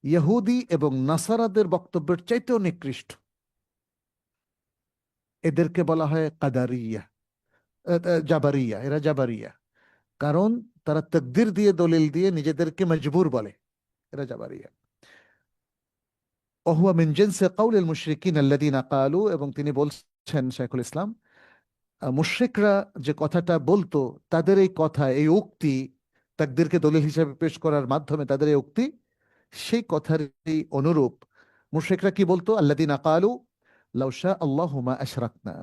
ইহুদি এবং নাসারাদের বক্তব্যের চাইতেও নিকৃষ্ট। এদেরকে বলা হয় কাদারিয়া, জাবারিয়া। এরা জাবারিয়া, কারণ তারা তাকদির দিয়ে দলিল দিয়ে নিজেদেরকে মজবুর বলে। এরা জাবারিয়া। ওহুয়া মিন জিনসি কাউলিল মুশরিকিন আল্লাযীনা ক্বালু, এবং তিনি বলছেন শাইখুল ইসলাম, মুশরিকরা যে কথাটা বলতো, তাদের এই কথা, এই উক্তি, তাকদীরকে দলিল হিসেবে পেশ করার মাধ্যমে তাদের এই উক্তি, সেই কথার এই অনুরূপ। মুশরিকরা কি বলতো? আল্লাযীনা ক্বালু লাউ শা আল্লাহু মা আশরাকনা,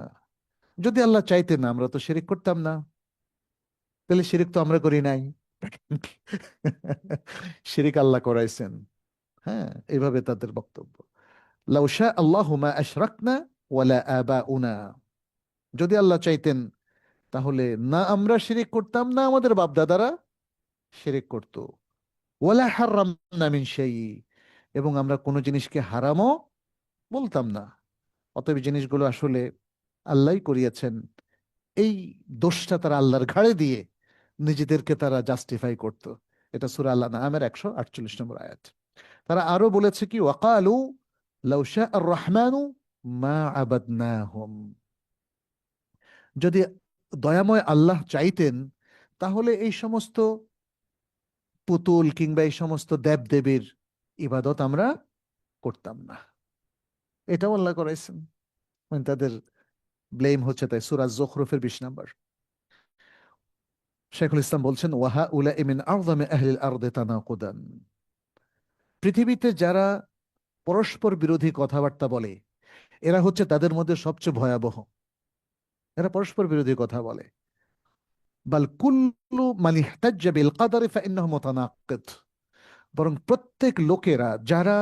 যদি আল্লাহ চাইতেন না আমরা তো শিরিক করতাম না। তাহলে শিরিক তো আমরা করি নাই। শিরিক আল্লাহ করাইছেন। হ্যাঁ, এইভাবে তাদের বক্তব্য। লাউ শা আল্লাহু মা আশরাকনা ওয়ালা আবাউনা, যদি আল্লাহ চাইতেন তাহলে না আমরা শিরিক করতাম, না আমাদের বাপ দাদারা শিরিক করত। ওয়ালা হারামনা মিন শাই, এবং আমরা কোনো জিনিসকে হারামও বলতাম না। অতএব জিনিসগুলো আসলে আল্লাহই করিয়েছেন। এই দোষটা তারা আল্লাহর ঘাড়ে দিয়ে নিজেদেরকে তারা জাস্টিফাই করত। এটা সূরা আল আনআমের 148 নম্বর আয়াত। তারা আরো বলেছে কি, ওয়াকালু লাউ শা আর রহমানু মা আবাদনাহুম, যদি দয়াময় আল্লাহ চাইতেন তাহলে এই সমস্ত পুতুল কিংবা এই সমস্ত দেব দেবীর ইবাদত আমরা করতাম না। এটাও আল্লাহ করাইছেন। মানে তাদের ব্লেম হচ্ছে তাই সূরা যুখরুফের 20 নম্বর। শাইখুল ইসলাম বলছেন, ওয়াহা উলা মিন আযমি আহলিল আরদি তানাকুদান, পৃথিবীতে যারা পরস্পর বিরোধী কথাবার্তা বলে এরা হচ্ছে তাদের মধ্যে সবচেয়ে ভয়াবহ। এরা পরস্পর বিরোধী কথা বলে। বাল কুল্লু মান ইহতাজ্জা বিল কদরি ফাইন্নাহু মুতানাক্কিদ, বরং প্রত্যেক লোকেরা যারা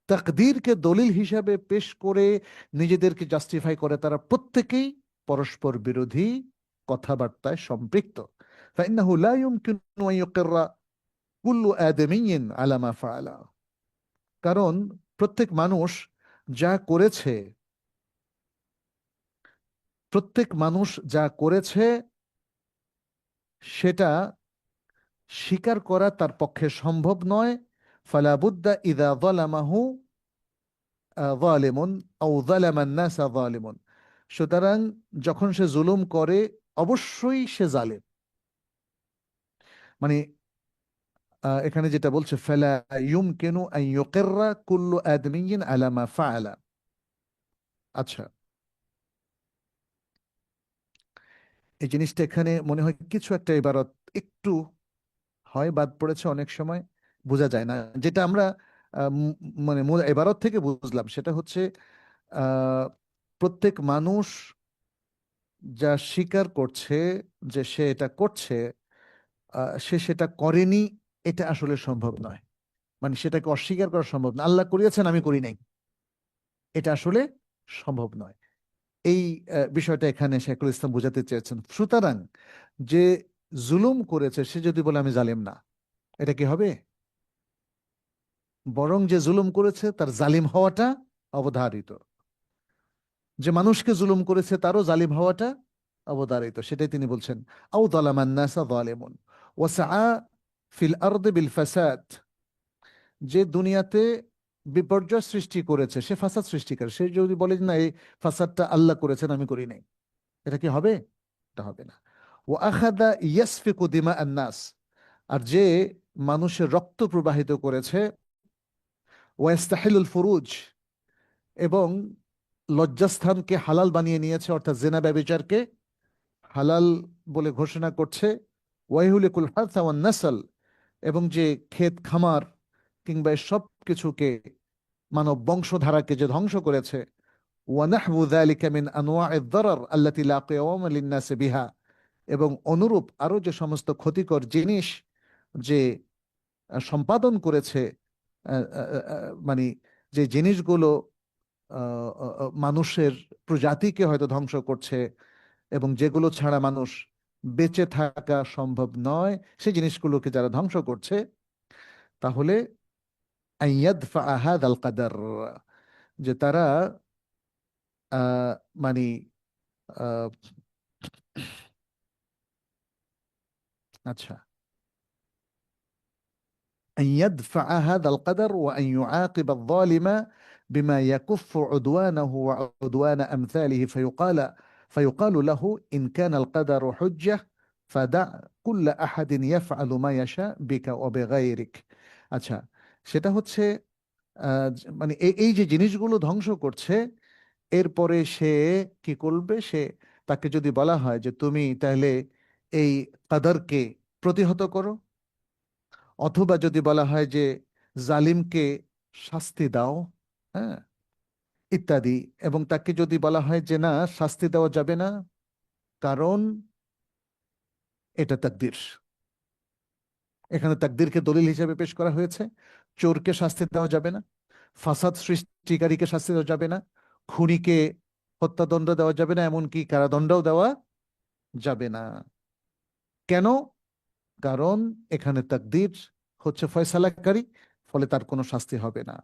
তাকদীরকে দলিল হিসাবে পেশ করে নিজেদেরকে জাস্টিফাই করে, তারা প্রত্যেকেই পরস্পর বিরোধী কথাবার্তায় সম্পৃক্ত। ফাইন্নাহু লা ইউমকিনু আন ইউকিররা কুল্লু আদমিয়্যিন আলা মা ফাআলা, কারণ প্রত্যেক মানুষ যা করেছে, প্রত্যেক মানুষ যা করেছে সেটা স্বীকার করা তার পক্ষে সম্ভব নয়। ফালা বুদ্দা ইযা যালামাহু যালিমুন আও যালামান নাসা যালিমুন, সুতরাং যখন সে জুলুম করে অবশ্যই সে জালেম। মানে এখানে যেটা বলছে, ফালা ইউমকিনু আন ইউকিররা কুল্লু আদমিয়্যিন আলা মা ফাআলা। আচ্ছা, এই জিনিসটা এখানে মনে হয় কিছু একটা ইবারত একটু হয় বাদ পড়েছে, অনেক সময় বোঝা যায় না। যেটা আমরা মানে মূল ইবারত থেকে বুঝলাম সেটা হচ্ছে আহ, প্রত্যেক মানুষ যা স্বীকার করছে যে সে এটা করছে, সে সেটা করেনি, এটা আসলে সম্ভব নয়। মানে সেটাকে অস্বীকার করা সম্ভব না। আল্লাহ করিয়েছেন আমি করি নাই, এটা আসলে সম্ভব নয়। এই বিষয়টা এখানে শাইখুল ইসলাম বোঝাতে চেয়েছেন। সুতরাং যে জুলুম করেছে সে যদি বলে আমি জালেম না, এটা কি হবে? বরং যে জুলুম করেছে তার জালিম হওয়াটা অবধারিত। যে মানুষকে জুলুম করেছে তারও জালিম হওয়াটা অবধারিত, সেটাই তিনি বলছেন। আও যালামান নাসা যালিমুন ওয়াসআ ফিল আরদি বিল ফাসাদ, যে দুনিয়াতে বিপর্যয় সৃষ্টি করেছে সে ফাসাদ সৃষ্টিকারী, সে যদি বলে যে না এই ফাসাদটা আল্লাহ করেছেন আমি করি নাই, এটা কি হবে? এটা হবে না। ও আখাদা ইয়াসফিকু দিমা আন-নাস, আর যে মানুষের রক্ত প্রবাহিত করেছে, ওয়াস্তাহিলুল ফুরুজ, এবং লজ্জাস্থানকে হালাল বানিয়ে নিয়েছে, অর্থাৎ জেনা ব্যভিচারকে হালাল বলে ঘোষণা করছে, ওয়াইহুলিকুল হারথা ওয়ান নাসল, এবং যে ক্ষেত খামার কিংবা সব কিছুকে, মানব বংশধারাকে যে ধ্বংস করেছে, ওয়ানাহবু যালিকা মিন আনওয়া'iদ দারার আল্লাতী লা কিয়াওমা লিন-নাসি বিহা, এবং অনুরূপ আরো যে সমস্ত ক্ষতিকর জিনিস যে সম্পাদন করেছে, মানে যে জিনিসগুলো মানুষের প্রজাতিকে হয়তো ধ্বংস করছে এবং যেগুলো ছাড়া মানুষ বেঁচে থাকা সম্ভব নয়, সেই জিনিসগুলোকে যারা ধ্বংস করছে, তাহলে আন ইয়াদফা হাযাল কাদার, যে তারা আহ, মানে আহ, আচ্ছা, أن يدفع هذا القدر وأن يعاقب الظالم بما يكف عدوانه وعدوان أمثاله، فيقال له إن كان القدر حجة فدع كل أحد يفعل ما يشاء بك وبغيرك। আচ্ছা, সেটা হচ্ছে মানে এই যে জিনিসগুলো ধ্বংস করছে, এরপরে সে কি করবে? সে, তাকে যদি বলা হয় যে তুমি তাহলে এই কাদারকে প্রতিহত করো, অথবা যদি বলা হয় যে জালিমকে শাস্তি দাও, হ্যাঁ, ইত্যাদি, এবং তাকে যদি বলা হয় যে না, শাস্তি দেওয়া যাবে না, কারণ এটা তাকদীর। এখানে তাকদীরকে দলিল হিসেবে পেশ করা হয়েছে। চোরকে শাস্তি দেওয়া যাবে না, ফাসাদ সৃষ্টিকারীকে শাস্তি দেওয়া যাবে না, খুনিকে হত্যাদণ্ড দেওয়া যাবে না, এমনকি কারাদণ্ডও দেওয়া যাবে না। কেন? কারণ এখানে তাকদীর হচ্ছে ফয়সালাকারী, ফলে তার কোনো শাস্তি হবে না।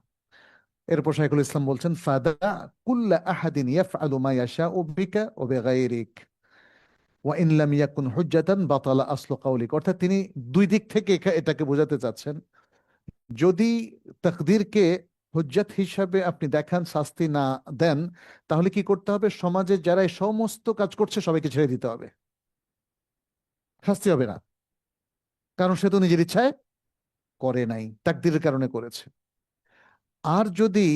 এরপর শাইখুল ইসলাম বলছেন ফাদা কুল্লা আহাদিন ইয়াফআলু মা ইয়াশাউ বিকা ওয়া বিগাইরিক ওয়া ইন লাম ইয়াকুন হুজ্জাতান বাতালা আসলু কাউলিক। অর্থাৎ তিনি দুই দিক থেকে এটাকে বোঝাতে চাচ্ছেন। যদি তাকদীরকে হুজ্জাত হিসাবে আপনি দেখান, শাস্তি না দেন, তাহলে কি করতে হবে? সমাজে যারা এই সমস্ত কাজ করছে সবাইকে ছেড়ে দিতে হবে, শাস্তি হবে না, কারণ সে তো নিজের ইচ্ছায় করে নাই, তাকদীরের কারণে করেছে। আর যদি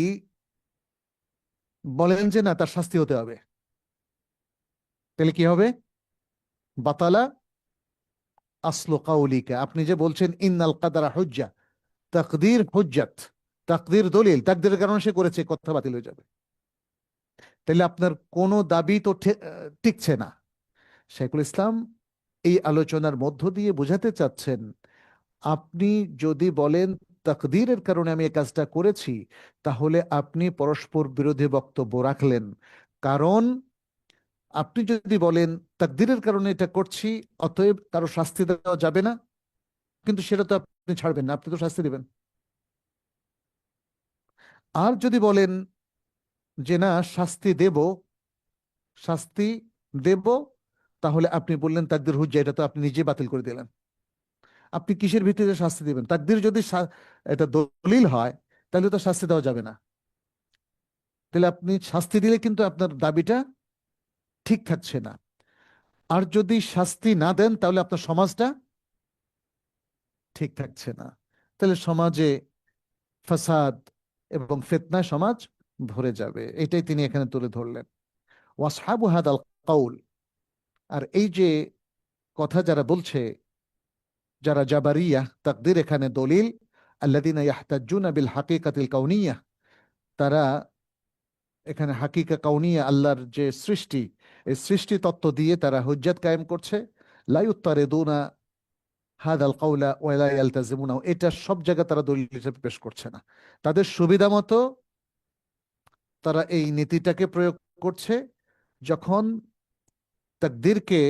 বলেন যে না, তার শাস্তি হতে হবে, তাহলে কি হবে? বাতালা আসলো কাউলিকা। আপনি যে বলছেন ইন্নাল কাদারা হুজ্জা, তাকদীর হুজ্জাত, তাকদীর দলিল, তাকদীরের কারণে সে করেছে, কথা বাতিল হয়ে যাবে। তাহলে আপনার কোনো দাবি তো টিকছে না। শাইখুল ইসলাম এই আলোচনার মধ্য দিয়ে বোঝাতে চাচ্ছেন, আপনি যদি বলেন তাকদীরের কারণে আমি এই কাজটা করেছি, তাহলে আপনি পরস্পর বিরোধী বক্তব্য রাখলেন। কারণ আপনি যদি বলেন তাকদীরের কারণে এটা করছি, অতএব কারো শাস্তি দেওয়া যাবে না, কিন্তু সেটা তো আপনি ছাড়বেন না, আপনি তো শাস্তি দেবেন। আর যদি বলেন যে না, শাস্তি দেব, শাস্তি দেব, তাহলে আপনি বললেন তাকদীর হুজ্জা, এটা তো আপনি নিজে বাতিল করে দিলেন। আপনি কিসের ভিত্তিতে শাস্তি দেবেন? তাকদীর যদি এটা দলিল হয়, তাহলে তো শাস্তি দেওয়া যাবে না। তাহলে আপনি শাস্তি দিলে কিন্তু আপনার দাবিটা ঠিক থাকছে না। আর যদি শাস্তি না দেন, তাহলে আপনার সমাজটা ঠিক থাকছে না। তাহলে সমাজে ফাসাদ এবং ফিতনায় সমাজ ভরে যাবে। এটাই তিনি এখানে তুলে ধরলেন। ওয়াসহাবু হাদাল কাউল, আর এই যে কথা যারা বলছে, যারা জাবারিয়া, তাকদীর এখানে দলিল, আল্লাযীনা ইয়াহতাজ্জুনা বিল হাকীকাতিল কাউনিয়া, তারা এখানে হাকিকা কাউনিয়া, আল্লাহর যে সৃষ্টি, এই সৃষ্টি তত্ত্ব দিয়ে তারা হুজ্জাত কায়েম করছে। লা ইউত্তারিদুনা হাদাল কাউলা ওয়া লা ইয়ালতাজিমুনা, এটা সব জায়গায় তারা দলিল হিসেবে পেশ করছে না, তাদের সুবিধা মতো তারা এই নীতিটাকে প্রয়োগ করছে। যখন তাকদীরকে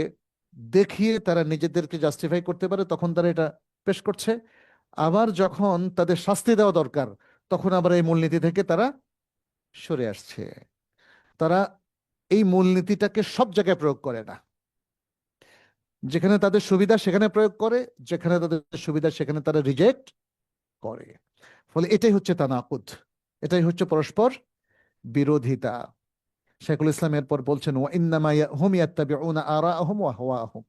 দেখিয়ে তারা নিজেদেরকে জাস্টিফাই করতে পারে, তখন তারা এটা পেশ করছে। আবার যখন তাদের শাস্তি দেওয়া দরকার, তখন আবার এই মূলনীতি থেকে তারা সরে আসছে। তারা এই মূলনীতিটাকে সব জায়গায় প্রয়োগ করে না। যেখানে তাদের সুবিধা সেখানে প্রয়োগ করে, যেখানে তাদের সুবিধা সেখানে তারা রিজেক্ট করে। ফলে এটাই হচ্ছে তানাকুদ, এটাই হচ্ছে পরস্পর বিরোধিতা। শাইখুল ইসলাম এরপর বলছেন ওয়া ইন্নামা হুম ইয়াত্তাবিউনা আরাআহুম ওয়া হাওয়াহুম।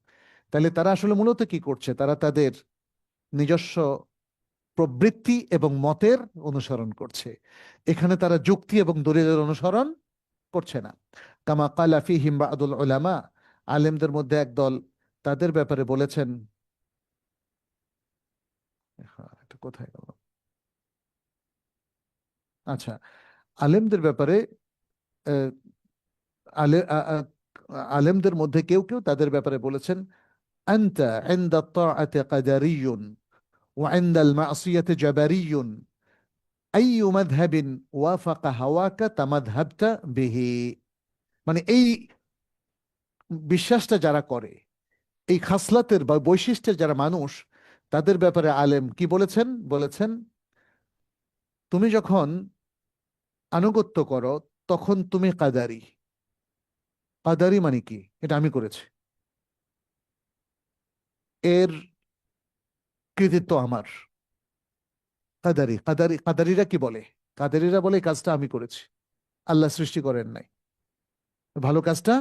তাহলে তারা আসলে মূলত কি করছে? তারা তাদের নিজস্ব প্রবৃত্তি এবং মতের অনুসরণ করছে। এখানে তারা যুক্তি এবং দলিলের অনুসরণ করছে না। কামা কালা ফিহিম বা'দুল উলামা, আলেমদের মধ্যে একদল তাদের ব্যাপারে বলেছেন, হ্যাঁ, এটা কোথায় গেল? আচ্ছা, আলেমদের ব্যাপারে আহ, আলে আ- আ- আলেমদের মধ্যে কেউ কেউ তাদের ব্যাপারে বলেছেন, আনতা ইনদা তাআতি কাদারিয়ুন ওয়া ইনদাল মাসিয়াতি জাবারিয়ুন, আইয়ু মাযহাবিন ওয়াফাকা হাওয়াকা তামাযহাবতা বিহি। মানে এই বিশ্বাসটা যারা করে, এই খাসলাতের বা বৈশিষ্ট্যের যারা মানুষ, তাদের ব্যাপারে আলেম কি বলেছেন? বলেছেন, তুমি যখন আনুগত্য করো তখন তুমি কাদারি, কাদারি মানে কি? এটা আমি করেছি, এর কৃতিত্ব আমার। কাদারি, কাদারিরা কি বলে? কাদারিরা বলে এই কাজটা আমি করেছি, আল্লাহ সৃষ্টি করেন নাই, ভালো কাজটা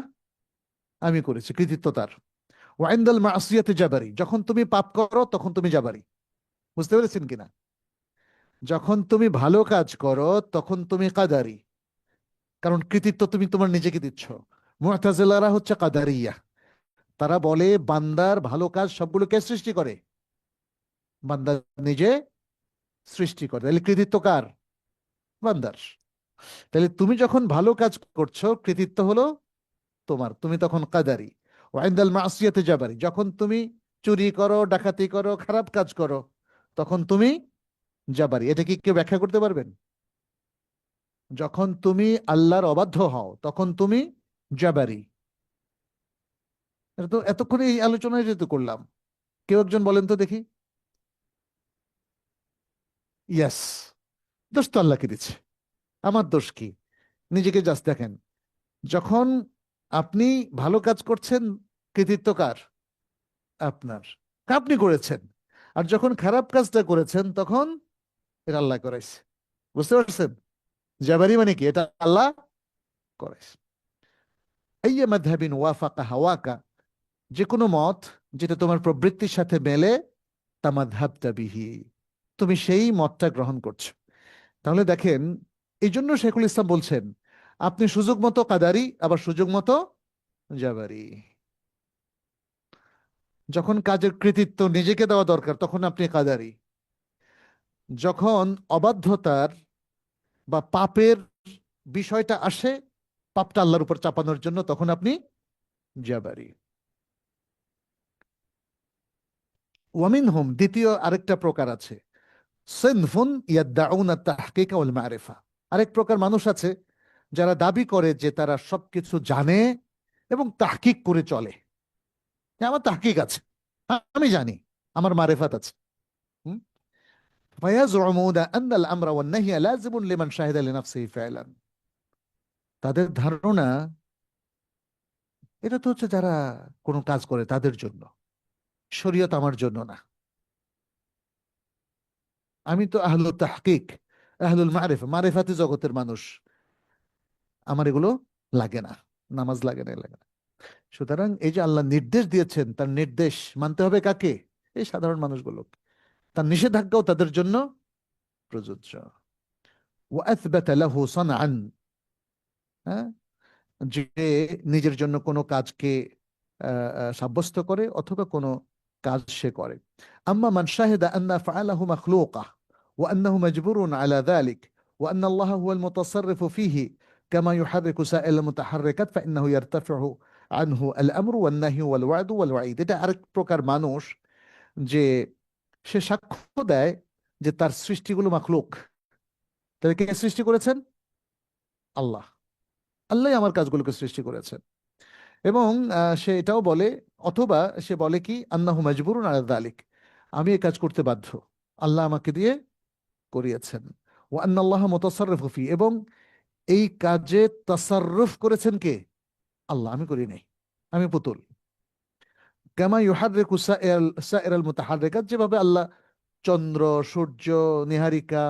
আমি করেছি, কৃতিত্ব তার। ওয়াইন্দাল মাসিয়াতে জাবারি, যখন তুমি পাপ করো তখন তুমি জাবারি। বুঝতে পেরেছেন কিনা? যখন তুমি ভালো কাজ করো তখন তুমি কাদারি, কারণ কৃতিত্ব তুমি তোমার নিজেকে দিচ্ছ। মুআতাজিলারা হচ্ছে কাদারিয়া। তারা বলে বান্দার ভালো কাজ সবগুলো কে সৃষ্টি করে? বান্দা নিজে সৃষ্টি করে, তাহলে কৃতিত্ব কার? বান্দার। তাহলে তুমি যখন ভালো কাজ করছো কৃতিত্ব হলো তোমার, তুমি তখন কাদারি। ওয়াইন্দাল মাসিয়াতে জাবারি, যখন তুমি চুরি করো, ডাকাতি করো, খারাপ কাজ করো, তখন তুমি জাবারি। এটা কি কেউ ব্যাখ্যা করতে পারবেন? যখন তুমি আল্লাহর অবাধ্য হও তখন তুমি জাবারি। এটা তো এতক্ষণ এই আলোচনায় যেহেতু করলাম, কেউ একজন বলেন তো দেখি। ইয়াস, দোষ তো আল্লাহকে দিচ্ছে, আমার দোষ কি? নিজেকে জাস্ট দেখেন। যখন আপনি ভালো কাজ করছেন কৃতিত্ব কার? আপনার, আপনি করেছেন। আর যখন খারাপ কাজটা করেছেন তখন এটা আল্লাহ করাইছে। বুঝতে পারছেন? জাবারি মানে কি? এটা আল্লাহ করাইছে। আইয়া মাযহাবিন ওয়াফাকা হাওয়াকা, যে কোনো মত যেটা তোমার প্রবৃত্তির সাথে মেলে, তামাযহাবতা বিহি, তুমি সেই মতটা গ্রহণ করছো। তাহলে দেখেন, এই জন্য শেখুল ইসলাম বলছেন আপনি সুযোগ মতো কাদারি, আবার সুযোগ মতো জাবারি। যখন কাজের কৃতিত্ব নিজেকে দেওয়া দরকার তখন আপনি কাদারি, যখন অবাধ্যতার বা পাপের বিষয়টা আসে, পাপটা আল্লাহর উপর চাপানোর জন্য, তখন আপনি জাবারি। ওয়ামিনহুম, দ্বিতীয় আরেকটা প্রকার আছে, সিনফুন ইয়াদদাউনা তাহকিকা ওয়াল মারিফা। আরেক প্রকার মানুষ আছে যারা দাবি করে যে তারা সবকিছু জানে এবং তাহকিক করে চলে, যে আমার তাহকিক আছে, আমি জানি, আমার মারিফাত আছে। হুম? ফায়াজউমুনা আন্না আল আমরা ওয়ান নাহইয়া লাযিমুন লিমান শাহিদা লিনাফসিহি ফা'লান। তাদের ধারণা এটা তো হচ্ছে যারা কোনো কাজ করে তাদের জন্য, শরীয়ত আমার জন্য না। আমি তো আহলুত তাহকিক, আহলুল মারিফা, মারিফাতি জগতের মানুষ, আমার এগুলো লাগে না, নামাজ লাগে না, লাগে না। সুতরাং এই যে আল্লাহ নির্দেশ দিয়েছেন, তার নির্দেশ মানতে হবে কাকে? এই সাধারণ মানুষগুলো। তার নিষেধাজ্ঞাও তাদের জন্য প্রযোজ্য। ওয়াথবাতা লাহু সানআন, হ্যাঁ, যে নিজের জন্য কোনো কাজকে সাব্যস্ত করে অথবা কোনো কাজ সে করে। আম্মা মান শাহিদা আন্না ফাআলাহু মাখলুকা ওয়া আন্নাহু মাজবুরুন আলা যালিক ওয়া আন্না আল্লাহ হুয়াল মুতাসাররিফু ফীহি কামা ইউহাররিকু সাইল মুতাহাররিকাত ফাইন্নাহু ইয়ারতাফিউ আনহু আল আমরু ওয়ান নাহয়ু ওয়াল ওয়াদু ওয়াল ওয়াঈদ। এটা আরেক প্রকার মানুষ, যে সে সাক্ষ্য দেয় যে তার সৃষ্টিগুলো মাখলুক। তাহলে কে সৃষ্টি করেছেন? আল্লাহ। আল্লাহ আমার কাজগুলোকে সৃষ্টি করেছেন। এবং সে এটাও বলে, অথবা সে বলে কি, আন্নাহু মাজবুরুন আলা যালিক, আমি এই কাজ করতে বাধ্য, আল্লাহ আমাকে দিয়ে করিয়েছেন। ওয়া আন্নাল্লাহ মুতাসাররিফু ফি, এবং এই কাজে তাসাররুফ করেছেন কে? আল্লাহ, আমি করি নাই, আমি পুতুল। কামা ইউহাররিকু সাইরাল মুতাহাররিকাত, যেভাবে আল্লাহ চন্দ্র, সূর্য, নীহারিকা,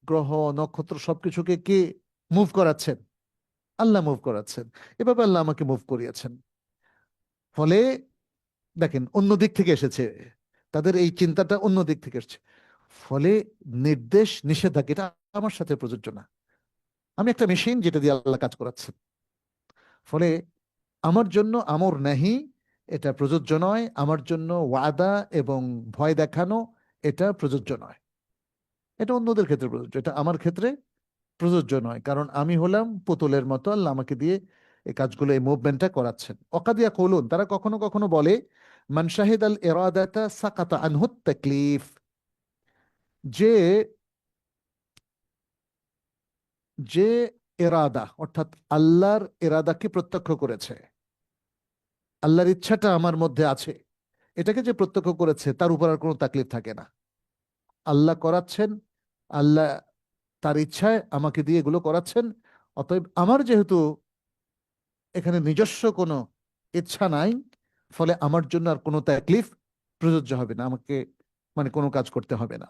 গ্রহ, নক্ষত্র সবকিছুকে কে মুভ করাচ্ছেন? আল্লাহ মুভ করাচ্ছেন। এভাবে আল্লাহ আমাকে মুভ করিয়েছেন। ফলে দেখেন, অন্য দিক থেকে এসেছে, তাদের এই চিন্তাটা অন্য দিক থেকে এসেছে। ফলে নির্দেশ নিষেধাজ্ঞা এটা আমার সাথে প্রযোজ্য না। আমি একটা মেশিন যেটা দিয়ে আল্লাহ কাজ করাচ্ছেন। ফলে আমার জন্য আমর নাহি এটা প্রযোজ্য নয়, আমার জন্য ওয়াদা এবং ভয় দেখানো এটা প্রযোজ্য নয়। এটা অন্যদের ক্ষেত্রে প্রযোজ্য, এটা আমার ক্ষেত্রে প্রযোজ্য নয়, কারণ আমি হলাম পুতুলের মতো, আল্লাহ আমাকে দিয়ে এই কাজগুলো, এই মুভমেন্টটা করাচ্ছেন। অকাদিয়া কৌলুন, তারা কখনো কখনো বলে মান শাহিদ আল ইরাদাতা সাকাতা আনহু তাকলিফ, যে যে এরাদা অর্থাৎ আল্লাহর এরাদাকে প্রত্যক্ষ করেছে, আল্লাহর ইচ্ছাটা আমার মধ্যে আছে, এটাকে যে প্রত্যক্ষ করেছে তার উপর আর কোনো তাকলিফ থাকে না। আল্লাহ করাচ্ছেন, আল্লাহ তার ইচ্ছায় আমাকে দিয়ে এগুলো করাচ্ছেন। অতএব আমার যেহেতু এখানে নিজস্ব কোনো ইচ্ছা নাই, ফলে আমার জন্য আর কোনো তাকলিফ প্রযোজ্য হবে না, আমাকে মানে কোনো কাজ করতে হবে না।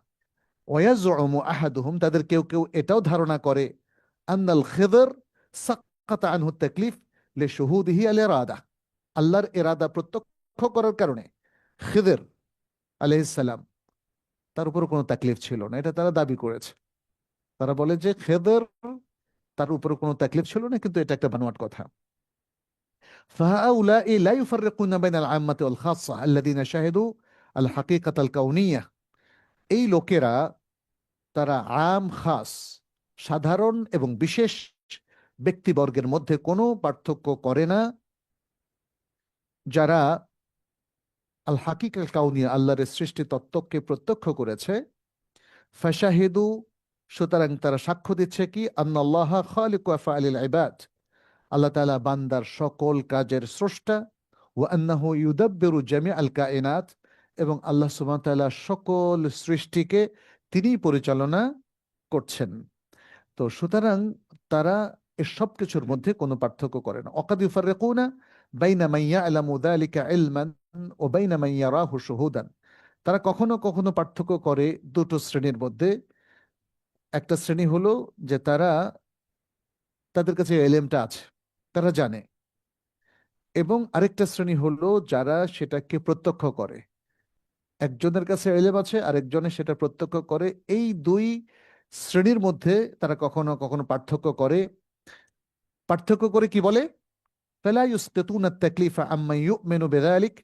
ওয়াজউমু আহাদুহুম, তাদের কেউ কেউ এটাও ধারণা করে, আন্নাল খিদর সাক্কাতা আনহু তাকলিফ লিশুহুদিহি আল ইরাদা, আল্লাহর ইরাদা প্রত্যক্ষ করার কারণে খিদর আলাইহিস সালাম তার উপর কোনো তাকলিফ ছিল না, এটা তারা দাবি করেছে। তারা বলে যে খিদর তার উপর কোনো তাকলিফ ছিল না, কিন্তু এটা একটা বানোয়াট কথা। فهؤلاء لا يفرقون بين العامة والخاصة الذين شهدوا الحقيقة الكونية। এই লোকেরা, তারা আম খাস, সাধারণ এবং বিশেষ ব্যক্তিবর্গের মধ্যে কোনো পার্থক্য করে না, যারা আল হাকিক আল কাউনিয়া আল্লাহর সৃষ্টি তত্ত্বকে প্রত্যক্ষ করেছে। ফাশাহিদু, সুতরাং তারা সাক্ষ্য দিচ্ছে কি, আন্নাল্লাহ খালিকু আফআলিল ইবাদ, আল্লাহ তাআলা বান্দার সকল কাজের স্রষ্টা। ওয়া আন্নাহু ইউদাব্বিরু জামিআল কায়নাত, এবং আল্লাহ সুবহানাহু ওয়া তাআলা সকল সৃষ্টিকে তিনিই পরিচালনা করছেন। তো সুতরাং তারা এসব কিছুর মধ্যে কোনো পার্থক্য করে না। অকাদ ইউফাররিকুনা বাইনা মান ইয়ালামু যালিকা ইলমান ওয়া বাইনা মান ইয়ারাহু শুহুদান, তারা কখনো কখনো পার্থক্য করে দুটো শ্রেণীর মধ্যে। একটা শ্রেণী হলো যে তারা, তাদের কাছে এলেমটা আছে, তারা জানে, এবং আরেকটা শ্রেণী হলো যারা সেটাকে প্রত্যক্ষ করে। একজনের কাছে এলেম আছে, আরেকজনের সেটা প্রত্যক্ষ করে। এই দুই শ্রেণীর মধ্যে তারা কখনো কখনো পার্থক্য করে। পার্থক্য করে কি বলে, فلا يسقطون التكليف عمن يؤمن بذلك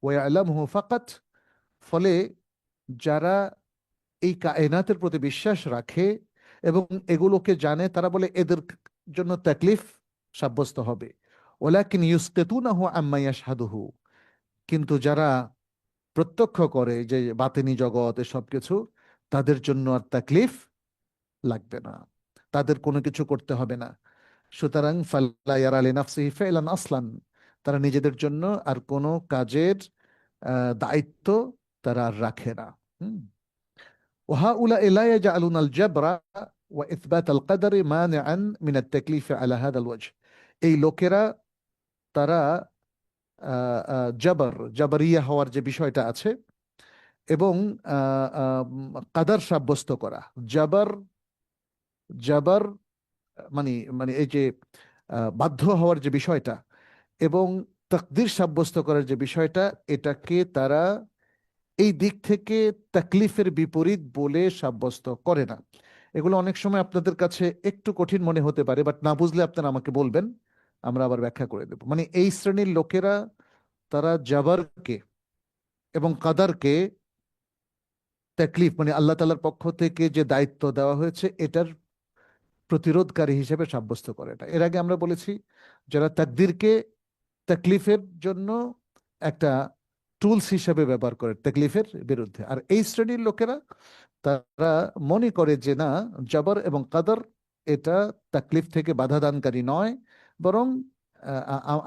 ويعلمه فقط। ফলে যারা এই কায়নাতের প্রতি বিশ্বাস রাখে এবং এগুলোকে জানে, তারা বলে এদের জন্য তাকলিফ সাব্যস্ত হবে। ওয়ালাকিন ইউসকিতুনাহু আম্মা ইয়াশহাদুহু, কিন্তু যারা প্রত্যক্ষ করে যে বাতিনি জগৎ এসব কিছু, তাদের জন্য আর তাকলিফ লাগবে না, তাদের কোনো কিছু করতে হবে না। সুতরাং ফাল্লা ইয়ারা লিনাফসিহি ফাইলান আসলান, তারা নিজেদের জন্য আর কোনো কাজের দায়িত্ব তারা আর রাখে না। হুম। وهؤلاء لا يجعلون الجبر وإثبات القدر مانعا من التكليف على هذا الوجه। এই লোকেরা, তারা জাবরিয়া হওয়ার যে বিষয়টা আছে এবং কাদার সাব্যস্ত করা, জাবর জাবর মানে মানে এই যে বাধ্য হওয়ার যে বিষয়টা এবং তাকদির সাব্যস্ত করার যে বিষয়টা, এটাকে তারা এই দিক থেকে তাকলিফের বিপরীত বলে সাব্যস্ত করে না। এগুলো অনেক সময় আপনাদের কাছে একটু কঠিন মনে হতে পারে, বাট না বুঝলে আপনারা আমাকে বলবেন, আমরা আবার ব্যাখ্যা করে দেব। মানে এই শ্রেণীর লোকেরা, তারা জাবারকে এবং কাদারকে তাকলিফ মানে আল্লাহ তাআলার পক্ষ থেকে যে দায়িত্ব দেওয়া হয়েছে এটার প্রতিরোধকারী হিসেবে সাব্যস্ত করে না। এর আগে আমরা বলেছি, যারা তাকদিরকে তাকলিফের জন্য একটা টুলস হিসেবে ব্যবহার করে তাকলিফের বিরুদ্ধে। আর এই শ্রেণীর লোকেরা, তারা মনে করে যে না, জবর এবং কাদর এটা তাকলিফ থেকে বাধা দানকারী নয়, বরং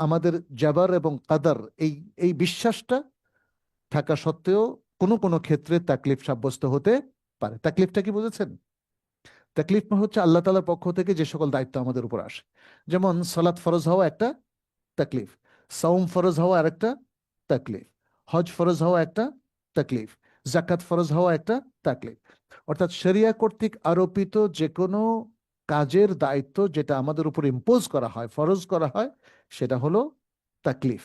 আমাদের জবর এবং কাদর এই এই বিশ্বাসটা থাকা সত্ত্বেও কোনো কোনো ক্ষেত্রে তাকলিফ সাব্যস্ত হতে পারে। তাকলিফটা কি বুঝেছেন? তাকলিফ হচ্ছে আল্লাহ তাআলার পক্ষ থেকে যে সকল দায়িত্ব আমাদের উপর আসে। যেমন সালাত ফরজ হওয়া একটা তাকলিফ, সাওম ফরজ হওয়া আরেকটা তাকলিফ, হজ ফরজ হওয়া একটা তাকলিফ, জাকাত ফরজ হওয়া একটা তাকলিফ। অর্থাৎ শরিয়া কর্তৃক আরোপিত যে কোনো কাজের দায়িত্ব যেটা আমাদের উপর ইম্পোজ করা হয়, ফরজ করা হয়, সেটা হলো তাকলিফ।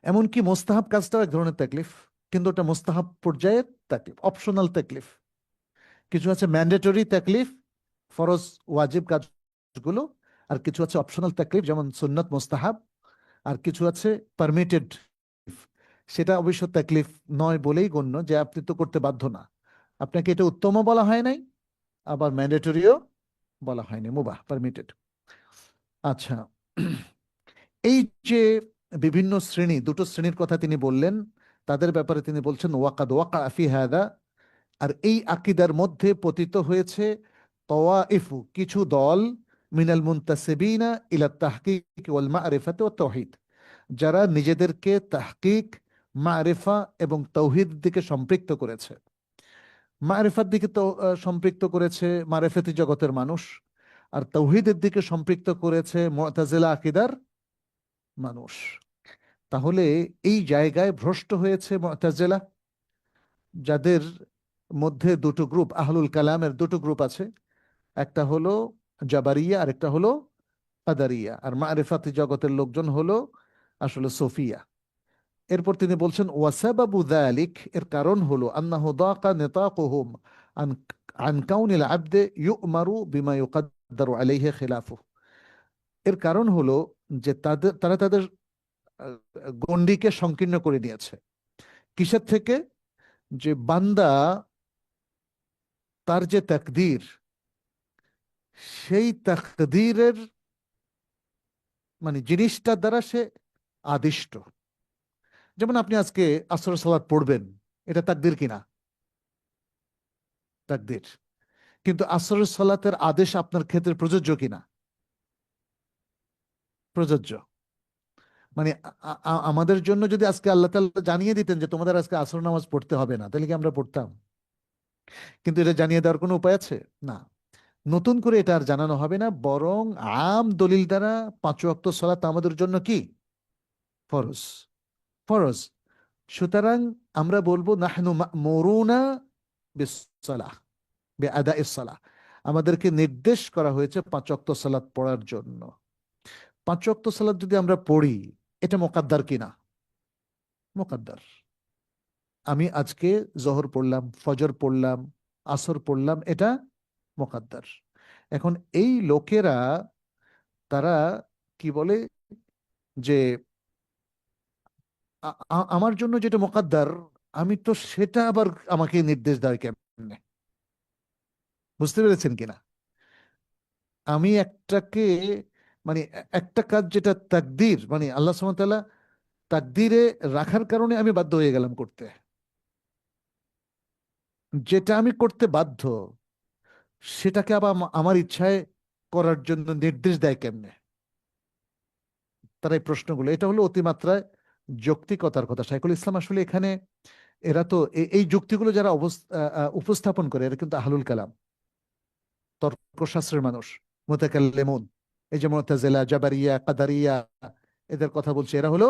এমনকি মোস্তাহাব কাজটাও এক ধরনের তাকলিফ, কিন্তু ওটা মোস্তাহাব পর্যায়ের তাকলিফ, অপশনাল তাকলিফ। কিছু আছে ম্যান্ডেটরি তাকলিফ, ফরজ ওয়াজিব কাজগুলো, আর কিছু আছে অপশনাল তাকলিফ যেমন সুন্নত মোস্তাহাব, আর কিছু আছে পারমিটেড, সেটা অবশ্য তাকলিফ নয় বলেই গণ্য, যে আপনি তো করতে বাধ্য না, আপনাকে এটা উত্তমও বলা হয় নাই, আবার ম্যান্ডেটরিও বলা হয়নি, মুবাহ পারমিটেড। আচ্ছা, এই যে বিভিন্ন শ্রেণী, দুটো শ্রেণীর কথা তিনি বললেন, তাদের ব্যাপারে তিনি বলছেন ওয়াকাদ ওয়াকা ফি হাদা, আর এই আকিদার মধ্যে পতিত হয়েছে তওয়াইফু কিছু দল, মিনাল মুনতাসিবিনা ইলা তাহকিক ওয়াল মারিফাত ওয়াত তাওহীদ, যারা নিজেদেরকে তাহকিক, মারিফা এবং তৌহিদ দিকে সম্পৃক্ত করেছে। মারিফার দিকে তো সম্পৃক্ত করেছে মারিফাতি জগতের মানুষ, আর তাওহীদের দিকে সম্পৃক্ত করেছে মু'তাজিলা আকীদার মানুষ। তাহলে এই জায়গায় ভ্রষ্ট হয়েছে মু'তাজিলা, যাদের মধ্যে দুটো গ্রুপ, আহলুল কালামের দুটো গ্রুপ আছে। একটা হলো জাবারিয়া, আর একটা হলো কাদারিয়া, আর মারিফাতি জগতের লোকজন হলো আসলে সুফিয়া। এরপর তিনি বলছেন ওয়াসাবাবু যালিক, এর কারণ হলো আন্নাহু দাকা নিতাকুহুম আন আন কাউনিল আবদে ইউমারু বিমা ইউকাদ্দারু আলাইহি খিলাফু। এর কারণ হলো যে তারা তাদের আহ, গণ্ডিকে সংকীর্ণ করে নিয়েছে। কিসের থেকে? যে বান্দা তার যে তাকদীর, সেই তাকদীরের মানে জিনিসটার দ্বারা সে আদিষ্ট। যেমন আপনি আজকে আসর সালাত পড়বেন, এটা তাকদীর কিনা? তাকদীর। কিন্তু আসরের সালাতের আদেশ আপনার ক্ষেত্রে প্রযোজ্য কিনা? প্রযোজ্য। মানে আমাদের জন্য যদি আজকে আল্লাহ তাআলা জানিয়ে দিতেন যে তোমাদের আজকে আসর নামাজ পড়তে হবে না, তাহলে কি আমরা পড়তাম? কিন্তু এটা জানিয়ে দেওয়ার কোনো উপায় আছে? না। নতুন করে এটা আর জানানো হবে না, বরং আম দলিল দ্বারা পাঁচ ওয়াক্ত সালাত আমাদের জন্য কি? ফরজ। ফরজ। সুতরাং আমরা বলবো নাহনু মা'মুরুনা বিস-সালাহ, বিআদাইস সালাহ। আমাদেরকে নির্দেশ করা হয়েছে পাঁচ ওয়াক্ত সালাত পড়ার জন্য। পাঁচ ওয়াক্ত সালাত যদি আমরা পড়ি, এটা মোকাদ্দার কিনা? মোকাদ্দার। আমি আজকে জোহর পড়লাম, ফজর পড়লাম, আসর পড়লাম, এটা মোকাদ্দার। এখন এই লোকেরা, তারা কি বলে যে আমার জন্য যেটা মোকাদ্দার, আমি তো সেটা আবার আমাকে নির্দেশ দেয় কেমনে? বুঝতে পেরেছেন কিনা? আমি একটাকে মানে একটা কাজ যেটা তাকদীর, মানে আল্লাহ সুবহানাহু ওয়া তাআলা তাকদীরে রাখার কারণে আমি বাধ্য হয়ে গেলাম করতে, যেটা আমি করতে বাধ্য, সেটাকে আবার আমার ইচ্ছায় করার জন্য নির্দেশ দেয় কেমনে? তারা এই প্রশ্নগুলো, এটা হলো অতিমাত্রায় যৌক্তিকতার কথা। শাইখুল ইসলাম আসলে এখানে, এরা তো এই যুক্তিগুলো যারা উপস্থাপন করে, এরা কিন্তু আহলুল কালাম, তর্কশাস্ত্রের মানুষ, মুতাকাল্লিমুন। এই যে মুতাজিলা, জাবারিয়া, কাদারিয়া, এদের কথা বলছে, এরা হলো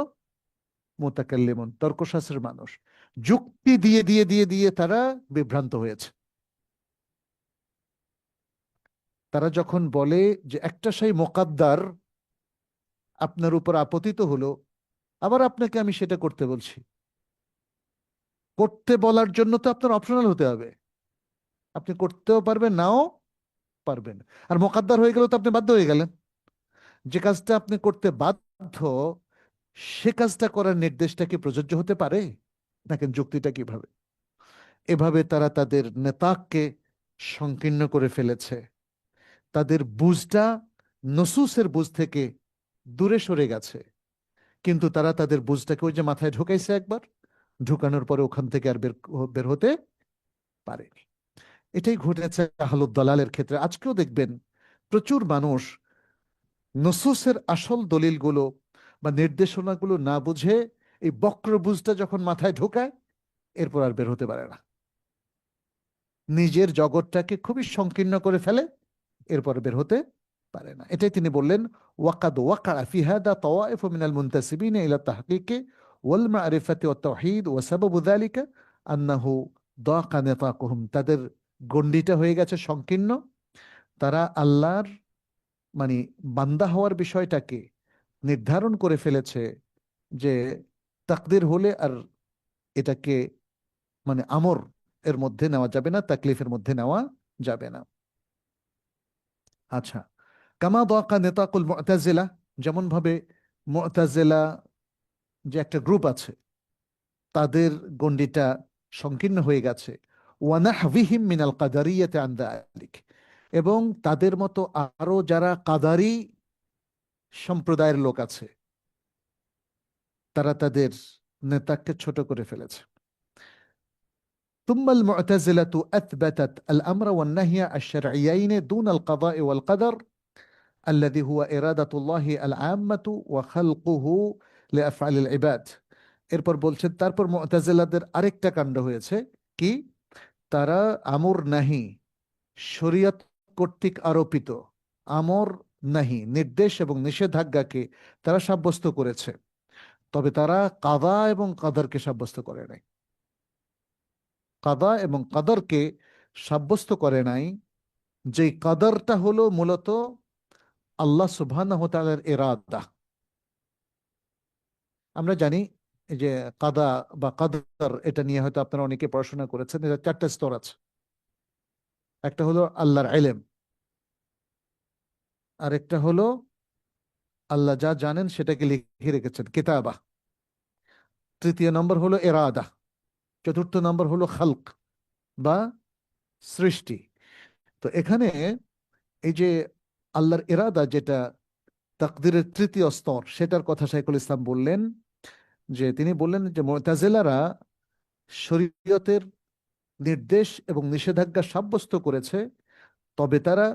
মুতাকাল্লিমুন, তর্কশাস্ত্রের মানুষ। যুক্তি দিয়ে দিয়ে দিয়ে দিয়ে তারা বিভ্রান্ত হয়েছে। তারা যখন বলে যে একটা সেই মোকাদ্দার আপনার উপর আপতিত হলো, আবার আপনাকে আমি সেটা করতে বলছি, করতে বলার জন্য তো আপনার অপশনাল হতে হবে। আপনি করতেও পারবেন, নাও পারবেন। আর মোকাদ্দার হয়ে গেলে তো আপনি বাধ্য হয়ে গেলেন। যে কাজটা আপনি করতে বাধ্য, সে কাজটা করার নির্দেশটা কি প্রযোজ্য হতে পারে? দেখেন যুক্তিটা কিভাবে। এভাবে তারা তাদের নেতাককে সংকীর্ণ করে ফেলেছে। তাদের বুঝটা নসুসের বুঝ থেকে দূরে সরে গেছে। কিন্তু তারা তাদের বুঝটাকে ওই যে মাথায় ঢুকাইছে একবার, ঢুকানোর পরে ওখান থেকে আর বের বের হতে পারেনি। এটাই ঘটেছে আহলুদ দালালের ক্ষেত্রে। আজকেও দেখবেন প্রচুর মানুষ নসুসের আসল দলিলগুলো বা নির্দেশনাগুলো না বুঝে এই বক্র বুঝটা যখন মাথায় ঢোকায়, এরপর আর বের হতে পারে না। নিজের জগৎটাকে খুবই সংকীর্ণ করে ফেলে, এরপর বের হতে পারে না। এটাই তিনি বললেন ওয়াকাদ ওয়াকা ফি হাদা তাওয়াইফু মিনাল মুনতাসিবিন ইলা তাহকিকি ওয়াল মারিফাতি ওয়াত তাওহীদ ওয়া সাবাবু যালিকা আন্নাহু দাকা নিতাকুহুম। তাদের গণ্ডিটা হয়ে গেছে সংকীর্ণ। তারা আল্লাহর মানে বান্দা হওয়ার বিষয়টাকে নির্ধারণ করে ফেলেছে যে তাকদির হলে আর এটাকে মানে আমর এর মধ্যে নেওয়া যাবে না, তাকলিফের মধ্যে নেওয়া যাবে না। আচ্ছা, কামা দাকা নেতাকুল মুতাজিলা, যেমন ভাবে মুতাজিলা যে একটা গ্রুপ আছে, তাদের গণ্ডিটা সংকীর্ণ হয়ে গেছে। ওয়ানাহবিহিম মিনাল কাদারিয়াতে আন যালিক, এবং তাদের মতো আরো যারা কাদারি সম্প্রদায়ের লোক আছে, তারা তাদের নেতাকে ছোট করে ফেলেছে। ثم المعتزلة أثبتت الأمر والنهي الشرعيين دون القضاء والقدر الذي هو إرادة الله العامة وخلقه لأفعال العباد। এরপর বলছেন তারপর মুতাজিলাদের আরেকটা কাণ্ড হয়েছে কি, তারা আমর নাহি শরীয়ত কর্তৃক আরোপিত আমর নাহি, নির্দেশ এবং নিষেধাজ্ঞাকে তারা সাব্যস্ত করেছে, তবে তারা কাদা এবং কাদারকে সাব্যস্ত করে নাই। কাদা এবং কাদারকে সাব্যস্ত করে নাই, যে কাদারটা হলো মূলত আল্লাহ সুবহানাহু ওয়া তাআলার ইরাদা। আমরা জানি এই যে কাদা বা কাদার, এটা নিয়ে হয়তো আপনারা অনেকে পড়াশোনা করেছেন। এটা চারটা স্তর আছে। একটা হলো আল্লাহর ইলম, আর একটা হলো আল্লাহ যা জানেন সেটাকে লিখে রেখেছেন, কিতাবা। তৃতীয় নম্বর হলো ইরাদা। চতুর্থ নম্বর হলো খালক বা সৃষ্টি। তো এখানে এই যে আল্লাহর ইরাদা, যেটা তাকদিরের তৃতীয় স্তর, সেটার কথা শাইখুল ইসলাম বললেন। যে তিনি বললেন যে মুতাজিলারা শরীয়তের নির্দেশ এবং নিষেধাজ্ঞা সাব্যস্ত করেছে, তবে তারা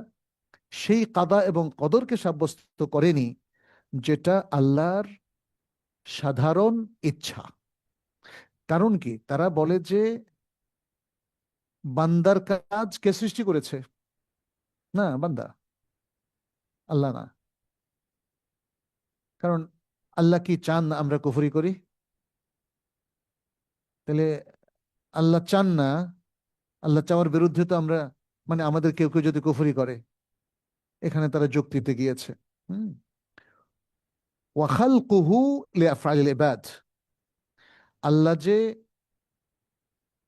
সেই কাদা এবং কদরকে সাব্যস্ত করেনি, যেটা আল্লাহর সাধারণ ইচ্ছা। কারণ কি? তারা বলে যে বান্দার কাজ কে সৃষ্টি করেছে? না, বান্দা, আল্লাহ না। কারণ আল্লাহ কি চান আমরা কুফরি করি? তাহলে আল্লাহ চান না, আল্লাহ চাওয়ার বিরুদ্ধে তো আমরা, মানে আমাদের কেউ কেউ যদি কুফরি করে, এখানে তারা যুক্তিতে গিয়েছে। হুম। ওয়াখালকুহু লিআফআলিল ইবাদ, আল্লাহ যে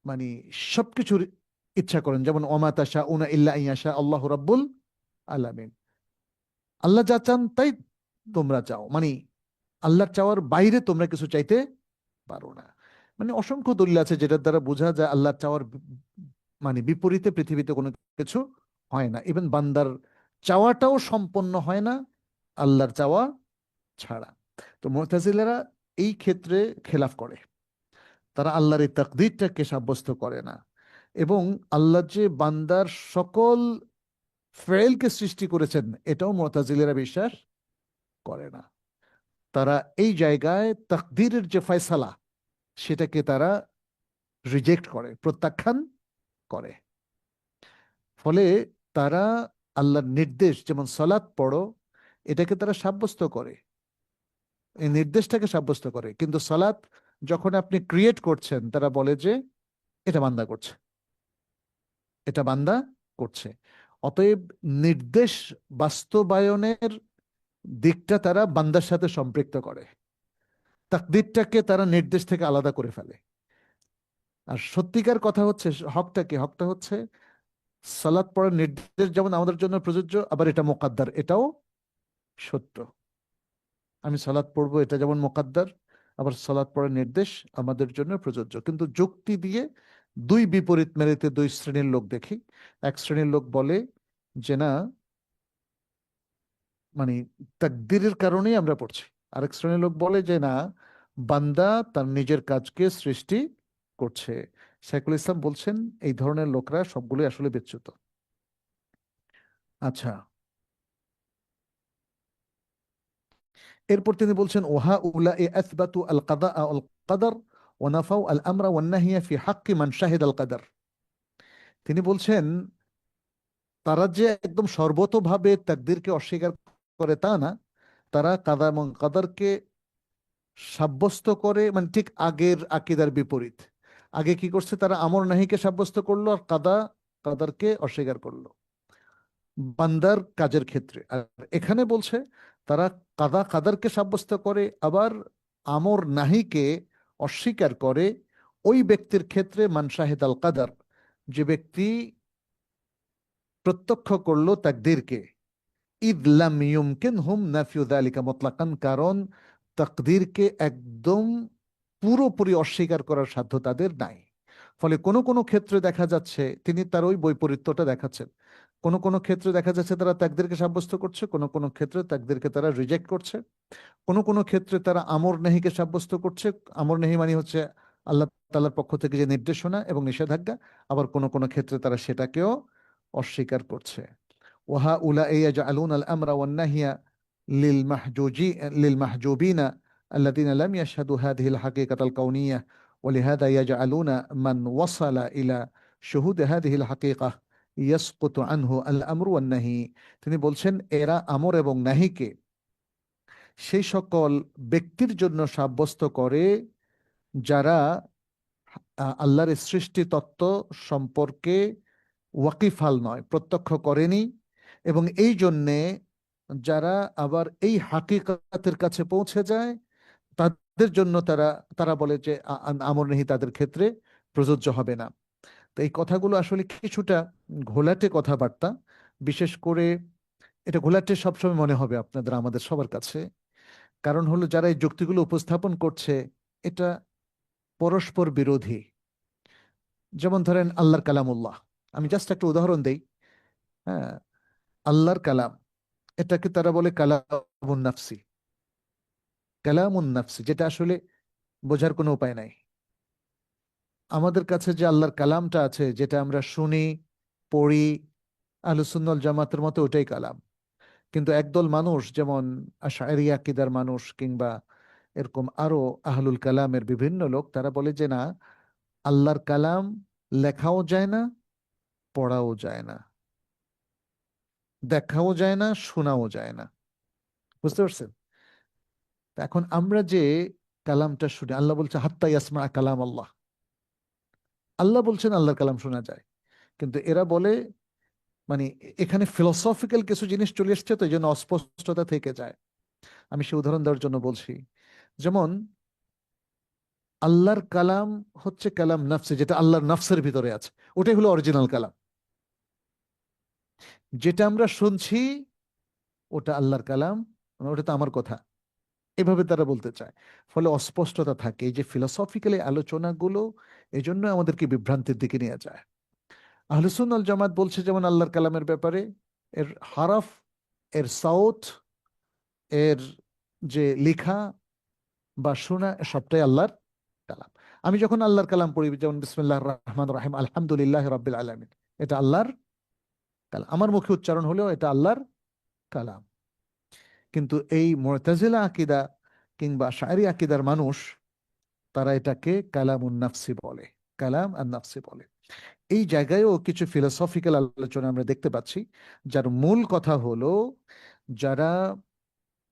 মানে সবকিছুর ইচ্ছা করেন, যেমন ওমা তাশাউনা ইল্লা আইয়াশা আল্লাহু রাব্বুল আলামিন। আল্লাহ যা চান তাই তোমরা চাও, মানে আল্লাহর চাওয়ার বাইরে তোমরা কিছু চাইতে পারো না। মানে অসংখ্য দলিল আছে যেটার দ্বারা বোঝা যায় আল্লাহর চাওয়ার মানে বিপরীতে পৃথিবীতে কোনো কিছু হয় না। ইভেন বান্দার চাওয়াটাও সম্পন্ন হয় না আল্লাহর চাওয়া ছাড়া। তো মুতাজিলারা এই ক্ষেত্রে খেলাফ করে। তারা আল্লাহর এই তাকদীরটাকে সাব্যস্ত করে না, এবং আল্লাহ যে বান্দার সকল ফেলকে সৃষ্টি করেছেন এটাও মুতাজিলারা বিশ্বাস করে না। তারা এই জায়গায় তাকদীরের যে ফয়সালা, সেটাকে তারা রিজেক্ট করে, প্রত্যাখ্যান করে। ফলে তারা আল্লাহর নির্দেশ, যেমন সালাত পড়ো, এটাকে তারা সাব্যস্ত করে, এই নির্দেশটাকে সাব্যস্ত করে। কিন্তু সালাত যখন আপনি ক্রিয়েট করছেন, তারা বলে যে এটা বান্দা করছে, এটা বান্দা করছে। অতএব নির্দেশ বাস্তবায়নের দিকটা তারা বান্দার সাথে সম্পৃক্ত করে, তাকদীরটাকে তারা নির্দেশ থেকে আলাদা করে ফেলে। আর সত্যিকার কথা হচ্ছে, হকটা কি? হকটা হচ্ছে সালাত পড়ার নির্দেশ যেমন আমাদের জন্য প্রযোজ্য, আবার এটা মোকাদ্দার, এটাও সত্য। আমি সালাত পড়বো, এটা যেমন মোকাদ্দার, আবার সালাত পড়ার নির্দেশ আমাদের জন্য প্রযোজ্য। কিন্তু যুক্তি দিয়ে দুই বিপরীত মেরুতে দুই শ্রেণীর লোক দেখি। এক শ্রেণীর লোক বলে যে না, মানে তাকদীরের কারণেই আমরা পড়ছি। আরেক শ্রেণীর লোক বলে যে না, বান্দা তার নিজের কাজকে সৃষ্টি করছে। শাইখুল ইসলাম বলছেন এই ধরনের লোকরা সবগুলোই আসলে বিচ্যুত। আচ্ছা, এরপর তিনি বলছেন ওহা উলা এ আথবাতু আল কাদা আল কাদার ওয়া নাফাউ আল আমরা ওয়ান নাহিয়া ফি হাক্কি মান শাহিদ আল কাদার। তিনি বলছেন তারা যে একদম সর্বতোভাবে তাকদীরকে অস্বীকার করে তা না, তারা কাদা এবং কাদারকে সাব্যস্ত করে, মানে ঠিক আগের আকীদার বিপরীত। আগে কি করছে? তারা আমর নাহিকে সাব্যস্ত করলো, আর কাদা কাদারকে অস্বীকার করলো বান্দার কাজের ক্ষেত্রে। আর এখানে বলছে তারা কাদা কাদারকে সাব্যস্ত করে, আবার আমর নাহিকে অস্বীকার করে ওই ব্যক্তির ক্ষেত্রে, মান শাহিদ আল কাদার, যে ব্যক্তি প্রত্যক্ষ করলো তাকদীরকে। ইদ লাম ইউমকিনহুম নাফিউ যালিকা মুতলাকান, কারণ তাকদীরকে একদম পুরোপুরি অস্বীকার করার সাধ্য তাদের নাই। ফলে কোনো কোনো ক্ষেত্রে দেখা যাচ্ছে, তিনি তার ওই বৈপরীত্যটা দেখাচ্ছেন। কোনো কোনো ক্ষেত্রে দেখা যাচ্ছে তারা তাকদীরকে সাব্যস্ত করছে, কোনো কোনো ক্ষেত্রে তাকদীরকে তারা রিজেক্ট করছে। কোনো কোনো ক্ষেত্রে তারা আমর নেহিকে সাব্যস্ত করছে। আমর নেহি মানে হচ্ছে আল্লাহ তাআলার পক্ষ থেকে যে নির্দেশনা এবং নিষেধাজ্ঞা। আবার কোনো কোনো ক্ষেত্রে তারা সেটাকেও অস্বীকার করছে। وهؤلاء يجعلون الأمر والنهي للمحجوجي للمحجوبين الذين لم يشهدوا هذه الحقيقة الكونية، ولهذا يجعلون من وصل إلى شهود هذه الحقيقة ইয়াসকুতু আনহু আল আমরু ওয়ান নাহি। তিনি বলছেন এরা আমর এবং নাহিকে সেই সকল ব্যক্তির জন্য সাব্যস্ত করে যারা আল্লাহর সৃষ্টি তত্ত্ব সম্পর্কে ওয়াকিফাল নয়, প্রত্যক্ষ করেনি, এবং এই জন্যে যারা আবার এই হাকিকাতের কাছে পৌঁছে যায় তাদের জন্য তারা তারা বলে যে আমর নেহি তাদের ক্ষেত্রে প্রযোজ্য হবে না। তো এই কথাগুলো আসলে কিছুটা ঘোলাটে কথাবার্তা। বিশেষ করে এটা ঘোলাটে সবসময় মনে হবে আপনাদের আমাদের সবার কাছে, কারণ হলো যারা এই যুক্তিগুলো উপস্থাপন করছে এটা পরস্পর বিরোধী। যেমন ধরেন আল্লাহর কালামুল্লাহ, আমি জাস্ট একটা উদাহরণ দেই। হ্যাঁ, আল্লাহর কালাম, এটাকে তারা বলে কালামুন নাফসি। কালামুন নাফসি যেটা আসলে বোঝার কোনো উপায় নাই। আমাদের কাছে যে আল্লাহর কালামটা আছে, যেটা আমরা শুনি, পড়ি, আহলুস সুন্নাহ ওয়াল জামাতের মতো, ওটাই কালাম। কিন্তু একদল মানুষ যেমন আশআরী আকীদার মানুষ কিংবা এরকম আরো আহলুল কালামের বিভিন্ন লোক, তারা বলে যে না, আল্লাহর কালাম লেখাও যায় না, পড়াও যায় না, দেখাও যায় না, শোনাও যায় না। বুঝতে পারছেন? তা এখন আমরা যে কালামটা শুনি, আল্লাহ বলছে হাত্তা ইয়াসমা কালাম আল্লাহ, আল্লাহ বলছেন আল্লাহর কালাম শোনা যায়। কিন্তু এরা বলে মানে এখানে ফিলোসফিক্যাল কিছু জিনিস চলে এসছে, তো এই জন্য অস্পষ্টতা থেকে যায়। আমি সে উদাহরণ দেওয়ার জন্য বলছি। যেমন আল্লাহর কালাম হচ্ছে কালাম নফসে, যেটা আল্লাহর নফসের ভিতরে আছে, ওটাই হলো অরিজিনাল কালাম। যেটা আমরা শুনছি ওটা আল্লাহর কালাম, মানে ওটা তো আমার কথা, এভাবে তারা বলতে চায়। ফলে অস্পষ্টতা থাকে। এই যে ফিলোসফিক্যালি আলোচনাগুলো এই জন্য আমাদেরকে বিভ্রান্তির দিকে নিয়ে যায়। আহলুস সুন্নাহ ওয়াল জামাত বলছে যেমন আল্লাহর কালামের ব্যাপারে, এর হারফ, এর সাউত, এর যে লেখা বা শোনা, সবটাই আল্লাহর কালাম। আমি যখন আল্লাহর কালাম পড়ি, যেমন বিসমিল্লাহির রহমানির রহিম, আলহামদুলিল্লাহি রাব্বিল আলামিন, এটা আল্লাহর কালাম, আমার মুখে উচ্চারণ হলেও এটা আল্লাহর কালাম। কিন্তু এই মুতাজিলা আকীদা কিংবা আশআরী আকীদার মানুষ, তারা এটাকে কালামুন নাফসি বলে, কালাম আর নাফসি বলে। এই জায়গায়ও কিছু ফিলোসফিক্যাল আলোচনা আমরা দেখতে পাচ্ছি, যার মূল কথা হলো যারা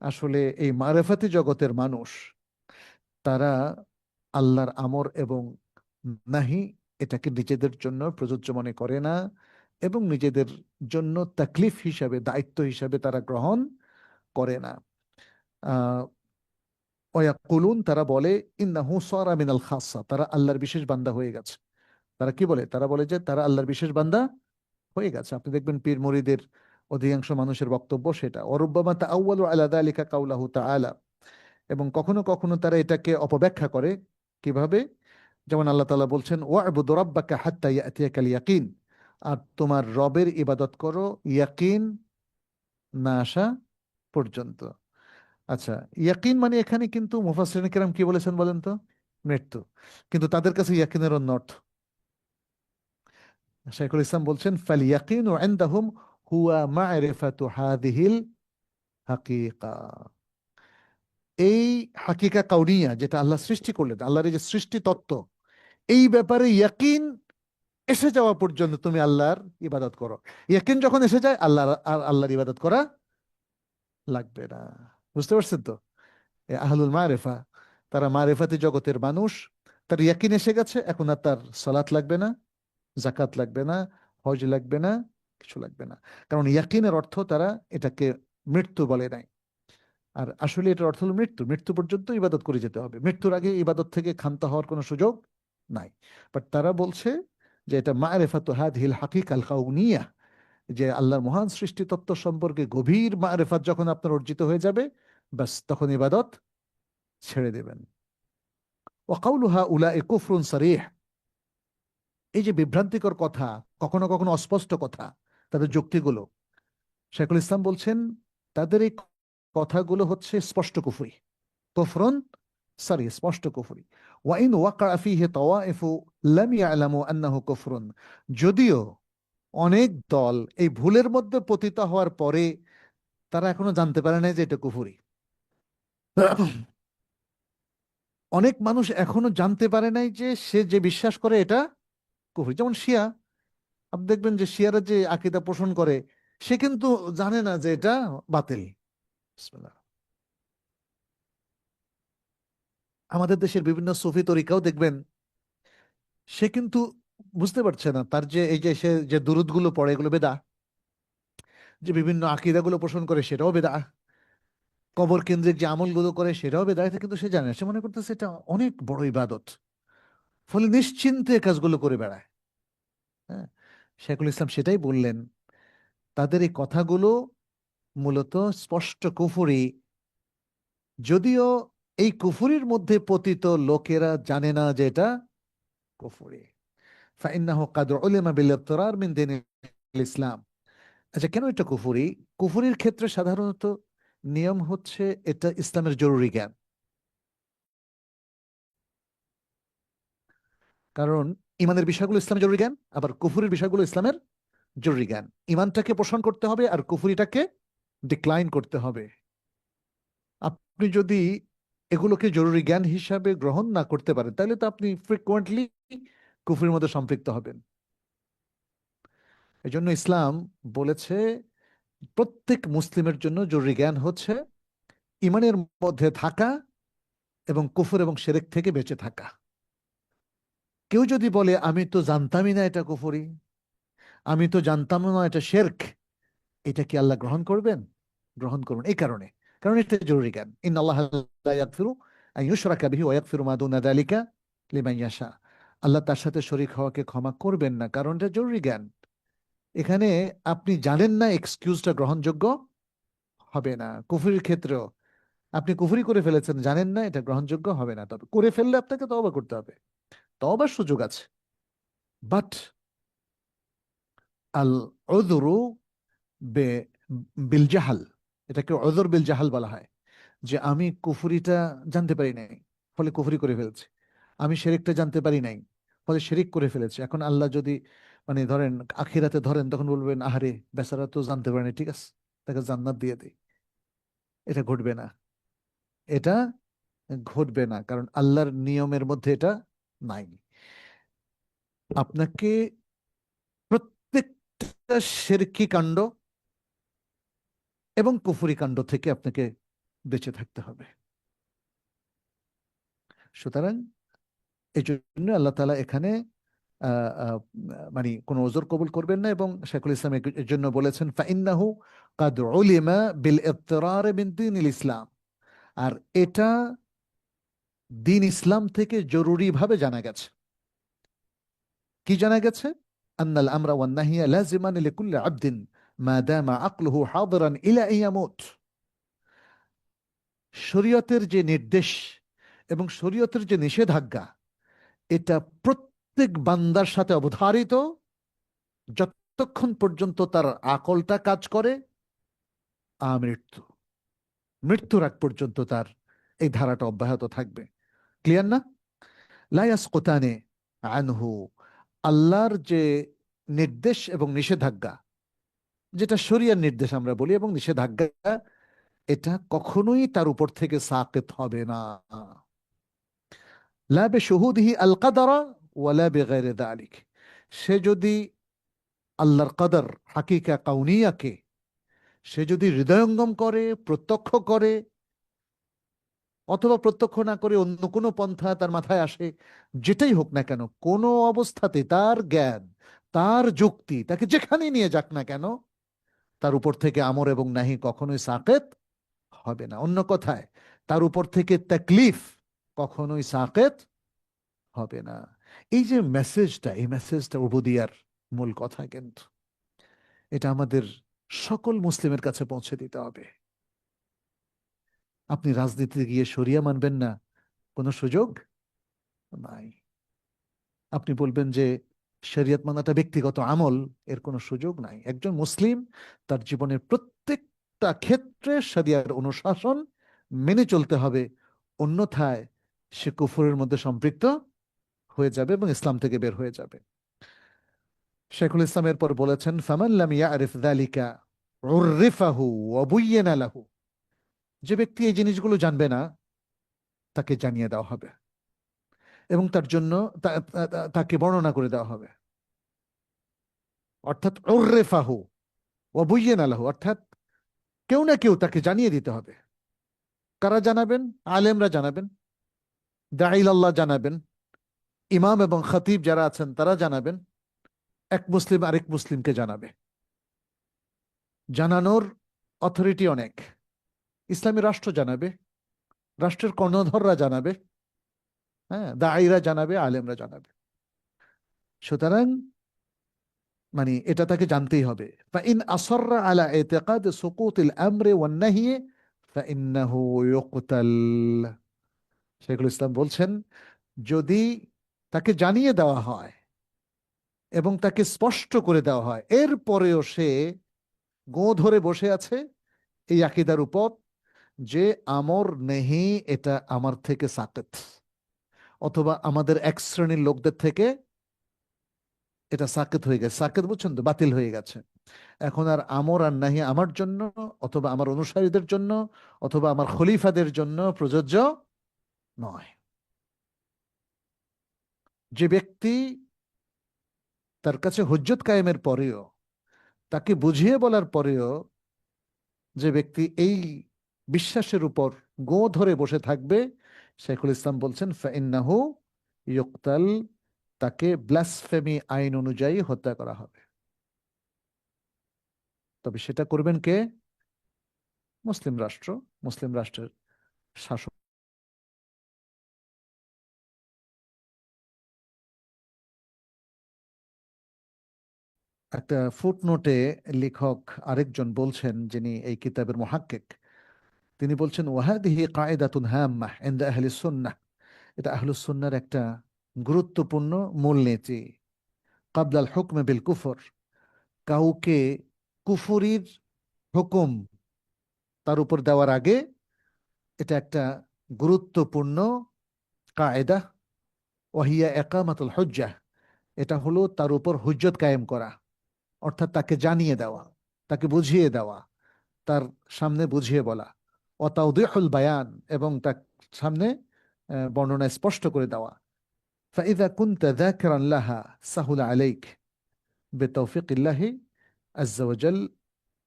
আসলে এই মারেফাতি জগতের মানুষ, তারা আল্লাহর আমর এবং নাহি এটাকে নিজেদের জন্য প্রযোজ্য মনে করে না, এবং নিজেদের জন্য তাকলিফ হিসাবে, দায়িত্ব হিসাবে তারা গ্রহণ করে না। আহ ওয়াকুলুন, তারা বলে ইন্নাহু সারা মিনাল খাসসা, তারা আল্লাহর বিশেষ বান্দা হয়ে গেছে। তারা কি বলে? তারা বলে যে তারা আল্লাহর বিশেষ বান্দা হয়ে গেছে। আপনি দেখবেন পীর মুরিদের অধিকাংশ মানুষের বক্তব্য সেটা। ওয়ারুব্বামা তাআওয়ালু আলা যালিকা কাউলাহু তাআলা, এবং কখনো কখনো তারা এটাকে অপব্যাখ্যা করে। কিভাবে? যেমন আল্লাহ তাআলা বলছেন ওয়া'বুদ রাব্বাকা হাত্তা ইয়াতিয়াকাল ইয়াকিন, আর তোমার রবের ইবাদত করো ইয়াকিন না আসা পর্যন্ত। আচ্ছা, ইয়াকিন মানে এখানে কিন্তু মুফাসসিরিন কিরাম কি বলেছেন বলেন তো? মৃত্যু। কিন্তু তাদের কাছে ইয়াকিনের অন্য অর্থ। শাইখুল ইসলাম বলছেন ফাল ইয়াকিনু ইনদাহুম হুয়া মা'রিফাতু হাযিহিল হাকিকা। এই হাকিকা কাউনিয়া, যেটা আল্লাহ সৃষ্টি করলেন, আল্লাহর এই যে সৃষ্টি তত্ত্ব, এই ব্যাপারে ইয়াকিন এসে যাওয়া পর্যন্ত তুমি আল্লাহর ইবাদত করো। ইয়াকিন যখন এসে যায়, আল্লাহর ইবাদত করা লাগবে না। বুঝতে পারছেন তো? আহলুল মারেফা, তারা মারেফাতি জগতের মানুষ, তার ইয়াকিন এসে গেছে, এখন আর তার সালাত লাগবে না, জাকাত লাগবে না, হজ লাগবে না, কিছু লাগবে না। কারণ ইয়াকিনের অর্থ তারা এটাকে মৃত্যু বলে নাই। আর আসলে এটার অর্থ হলো মৃত্যু, মৃত্যু পর্যন্ত ইবাদত করে যেতে হবে, মৃত্যুর আগে ইবাদত থেকে ক্ষান্ত হওয়ার কোনো সুযোগ নাই। বাট তারা বলছে যে এটা মারেফাতু হাদিহিল হাকিকাল কাউনিয়া, যে আল্লাহর মহান সৃষ্টি তত্ত্ব সম্পর্কে গভীর মারেফাত যখন আপনার অর্জিত হয়ে যাবে, ব্যাস তখন ইবাদত ছেড়ে দেবেন। ওয়াকাউলু হাউলাঈ কুফরুন সারিহ, এই যে বিভ্রান্তিকর কথা, কখনো কখনো অস্পষ্ট কথা, তাদের যুক্তিগুলো, শাইখুল ইসলাম বলছেন তাদের এই কথাগুলো হচ্ছে স্পষ্ট কুফরি, কুফরুন সারিহ, স্পষ্ট কুফরি। ওয়াইন ওয়াকা ফীহি তাওয়াইফু লাম ইয়ালামু আন্নাহু কুফরুন, যদিও অনেক দল এই ভুলের মধ্যে পতিত হওয়ার পরে তারা এখনো জানতে পারে না যে এটা কুফরি। অনেক মানুষ এখনো জানতে পারে নাই যে সে যে বিশ্বাস করে এটা কুফরি। যেমন শিয়া, আপনি দেখবেন যে শিয়ারা যে আকীদা পোষণ করে, সে কিন্তু জানে না যে এটা বাতিল। বিসমিল্লাহ। আমাদের দেশের বিভিন্ন সুফি তরিকাও দেখবেন, সে কিন্তু বুঝতে পারছে না তার যে এই যে সে যে দুরুদ গুলো পড়ে এগুলো বেদা, যে বিভিন্ন আকীদাগুলো পোষণ করে সেটাও বেদা, কবর কেন্দ্রিক যে আমলগুলো করে সেটাও বেদা, এটা কিন্তু সে জানে না। সে মনে করতেছে এটা অনেক বড় ইবাদত, ফলে নিশ্চিন্তে এই কাজগুলো করে বেড়ায়। হ্যাঁ, শেখুল ইসলাম সেটাই বললেন। তাদের এই কথাগুলো মূলত স্পষ্ট কুফরি, যদিও এই কুফরির মধ্যে পতিত লোকেরা জানে না যে এটা কুফরি। ফাইন্নাহু কাদ উলিমা বিল ইফতিরার মিন দীনিল ইসলাম। আচ্ছা, কেন এটা কুফরি? কুফরির ক্ষেত্রে সাধারণত নিয়ম হচ্ছে এটা ইসলামের জরুরি জ্ঞান। কারণ ইমানের বিষয়গুলো ইসলামের জরুরি জ্ঞান, আবার কুফরির বিষয়গুলো ইসলামের জরুরি জ্ঞান। ইমানটাকে পোষণ করতে হবে আর কুফরিটাকে ডিক্লাইন করতে হবে। আপনি যদি এগুলোকে জরুরি জ্ঞান হিসাবে গ্রহণ না করতে পারেন, তাহলে তো আপনি ফ্রিকোয়েন্টলি কুফরির মধ্যে সম্পৃক্ত হবেন। এই জন্য ইসলাম বলেছে প্রত্যেক মুসলিমের জন্য জরুরি জ্ঞান হচ্ছে ইমানের মধ্যে থাকা এবং কুফর এবং শিরক থেকে বেঁচে থাকা। কেউ যদি বলে আমি তো জানতামই না এটা কুফরি, আমি তো জানতাম না এটা শিরক, এটা কি আল্লাহ গ্রহণ করবেন? গ্রহণ করুন। এই কারণে, কারণ এটা জরুরি জ্ঞান। ইন্নাল্লাহা লা ইয়াগফিরু আন ইউশরাকা বিহি ওয়া ইয়াগফিরু মা দুনা যালিকা লিমান ইয়াশা। আল্লাহ তার সাথে শরীক হওয়াকে ক্ষমা করবেন না, কারণ এটা জরুরি জ্ঞান। এখানে আপনি জানেন না, এক্সকিউজটা গ্রহণযোগ্য হবে না। কুফরির ক্ষেত্রেও আপনি কুফরি করে ফেলেছেন, জানেন না, এটা গ্রহণযোগ্য হবে না। তবে করে ফেললে আপনাকে তওবা করতে হবে, তওবার সুযোগ আছে। বাট আল উযরু বে বিল জাহাল, এটাকে উযর বিল জাহাল বলা হয়। যে আমি কুফরিটা জানতে পারি নাই, ফলে কুফরি করে ফেলছি। আমি শিরকটা জানতে পারি নাই, ফলে শিরিক করে ফেলেছি। এখন আল্লাহ যদি মানে ধরেন আখিরাতে ধরেন, তখন বলবেন আহারে বেচারা তো জানতে পারেনি, ঠিক আছে তাকে জান্নাত দিয়ে দেই। এটা ঘটবে না, এটা ঘটবে না, কারণ আল্লাহর নিয়মের মধ্যে এটা নাই। আপনাকে প্রত্যেকটা শিরকি কাণ্ড এবং কুফরি কাণ্ড থেকে আপনাকে বেঁচে থাকতে হবে। সুতরাং এই জন্য আল্লাহ তাআলা এখানে আহ, আহ, মানে কোনো ওজর কবুল করবেন না। এবং শেখুল ইসলাম এর জন্য বলেছেন ফাইন্নাহু কাদ উলিমা বিল ইফতিরার মিন দীনিল ইসলাম। আর এটা দিন ইসলাম থেকে জরুরি ভাবে জানা গেছে। কি জানা গেছে? আন্নাল আমরা ওয়ান নাহিয়া লাজিমান লিকুল্লি আবদিন মা দামা আকলুহু হাদিরান ইলা আন ইয়ামুত। শরীয়তের যে নির্দেশ এবং শরীয়তের যে নিষেধাজ্ঞা, এটা প্রত্যেক বান্দার সাথে অবধারিত যতক্ষণ পর্যন্ত তার আকলটা কাজ করে, আমৃত্যু, মৃত্যুর আগ পর্যন্ত তার এই ধারাটা অব্যাহত থাকবে। ক্লিয়ার না? লা ইয়াসকুতানে আনহু। আল্লাহর যে নির্দেশ এবং নিষেধাজ্ঞা, যেটা শরিয়ার নির্দেশ আমরা বলি এবং নিষেধাজ্ঞা, এটা কখনোই তার উপর থেকে সাকিত হবে না। লা বিশুহুদিহি আল কাদারা ওয়ালা বিগাইরি যালিক। সে যদি আল্লাহর কদর, হাকিকা কাউনিয়াকে সে যদি হৃদয়ঙ্গম করে, প্রত্যক্ষ করে, অথবা প্রত্যক্ষ না করে অন্য কোনো পন্থা তার মাথায় আসে, যেটাই হোক না কেন, কোনো অবস্থাতে তার জ্ঞান, তার যুক্তি তাকে যেখানে নিয়ে যাক না কেন, তার উপর থেকে আমর এবং নাহি কখনোই সাকেত হবে না। অন্য কথায়, তার উপর থেকে তাকলিফ কখনোই সাকেত হবে না। এই যে মেসেজটা, এই মেসেজটা উবুদিয়ার মূল কথা, কিন্তু এটা আমাদের সকল মুসলিমের কাছে পৌঁছে দিতে হবে। আপনি রাজনীতিতে গিয়ে শরিয়া মানবেন না, কোনো সুযোগ নাই। আপনি বলবেন যে শরিয়ত মানাটা ব্যক্তিগত আমল, এর কোনো সুযোগ নাই। একজন মুসলিম তার জীবনের প্রত্যেকটা ক্ষেত্রে শরিয়ার অনুশাসন মেনে চলতে হবে, অন্যথায় সে কুফরের মধ্যে সম্পৃক্ত হয়ে যাবে এবং ইসলাম থেকে বের হয়ে যাবে। শেখুল ইসলাম এরপর বলেছেন ফামান লাম ইয়ারিফ যালিকা উররিফাহু ওয়া বুয়্যিনা লাহু। যে ব্যক্তি এই জিনিসগুলো জানবে না, তাকে জানিয়ে দেওয়া হবে এবং তার জন্য তাকে বর্ণনা করে দেওয়া হবে। অর্থাৎ উররিফাহু ওয়া বুয়্যিনা লাহু, অর্থাৎ কেউ না কেউ তাকে জানিয়ে দিতে হবে। কারা জানাবেন? আলেমরা জানাবেন, দাঈল আল্লাহ জানাবেন, ইমাম এবং খতিব যারা আছেন তারা জানাবেন, এক মুসলিম আরেক মুসলিমকে জানাবে। জানানোর অথরিটি অনেক। ইসলামী রাষ্ট্র জানাবে, রাষ্ট্রের কর্ণধররা জানাবে, হ্যাঁ, দাঈরা জানাবে, আলেমরা জানাবে। সুতরাং মানে এটা তাকে জানতেই হবে। ফাইন আসররা আলা ইতিকাদ সুকুতিল আমরি ওয়ান নাহি ফাইন্নাহু ইউকতাল। শেখুল ইসলাম বলছেন, যদি তাকে জানিয়ে দেওয়া হয় এবং তাকে স্পষ্ট করে দেওয়া হয়, এরপরেও সে গো ধরে বসে আছে এই আকীদার উপর যে আমর নেহি, এটা আমার থেকে সাকেত, অথবা আমাদের এক শ্রেণীর লোকদের থেকে এটা সাকেত হয়ে গেছে। সাকেত বুঝছেন তো, বাতিল হয়ে গেছে। এখন আর আমর আর নাহি আমার জন্য অথবা আমার অনুসারীদের জন্য অথবা আমার খলিফাদের জন্য প্রযোজ্য নয়। যে ব্যক্তি তার কাছে হুজ্জত কায়েমের পরেও, তাকে বুঝিয়ে বলার পরেও যে ব্যক্তি এই বিশ্বাসের উপর গো ধরে বসে থাকবে, শেখুল ইসলাম বলছেন ফাইন্নাহু ইউকতাল, তাকে ব্লাসফেমি আইন অনুযায়ী হত্যা করা হবে। তবে সেটা করবেন কে? মুসলিম রাষ্ট্র, মুসলিম রাষ্ট্রের শাসক। একটা ফুটনোটে লেখক আরেকজন বলছেন, যিনি এই কিতাবের মুহাক্কিক, তিনি বলছেন ওয়াহাদিহি কায়দাতুন হাম্মাহ ইনদা আহলিস সুন্নাহ, এটা আহলুস সুন্নাহর একটা গুরুত্বপূর্ণ মূলনীতি। কাবলাল হুকম বিল কুফর, কাউকে কুফরির হুকুম তার উপর দেওয়ার আগে এটা একটা গুরুত্বপূর্ণ কায়দা। ওয়াহিয়া ইকামাতুল হুজ্জাহ, এটা হলো তার উপর হুজ্জত কায়েম করা, অর্থাৎ তাকে জানিয়ে দেওয়া, তাকে বুঝিয়ে দেওয়া, তার সামনে বুঝিয়ে বলা। ওয়াতাউদিহুল বায়ান, এবং তার সামনে বর্ণনা স্পষ্ট করে দেওয়া। ফাইযা কুনতা যাকিরান লাহা সাহুলা আলাইক বিতাওফিকিল্লাহি আযজা ওয়া জাল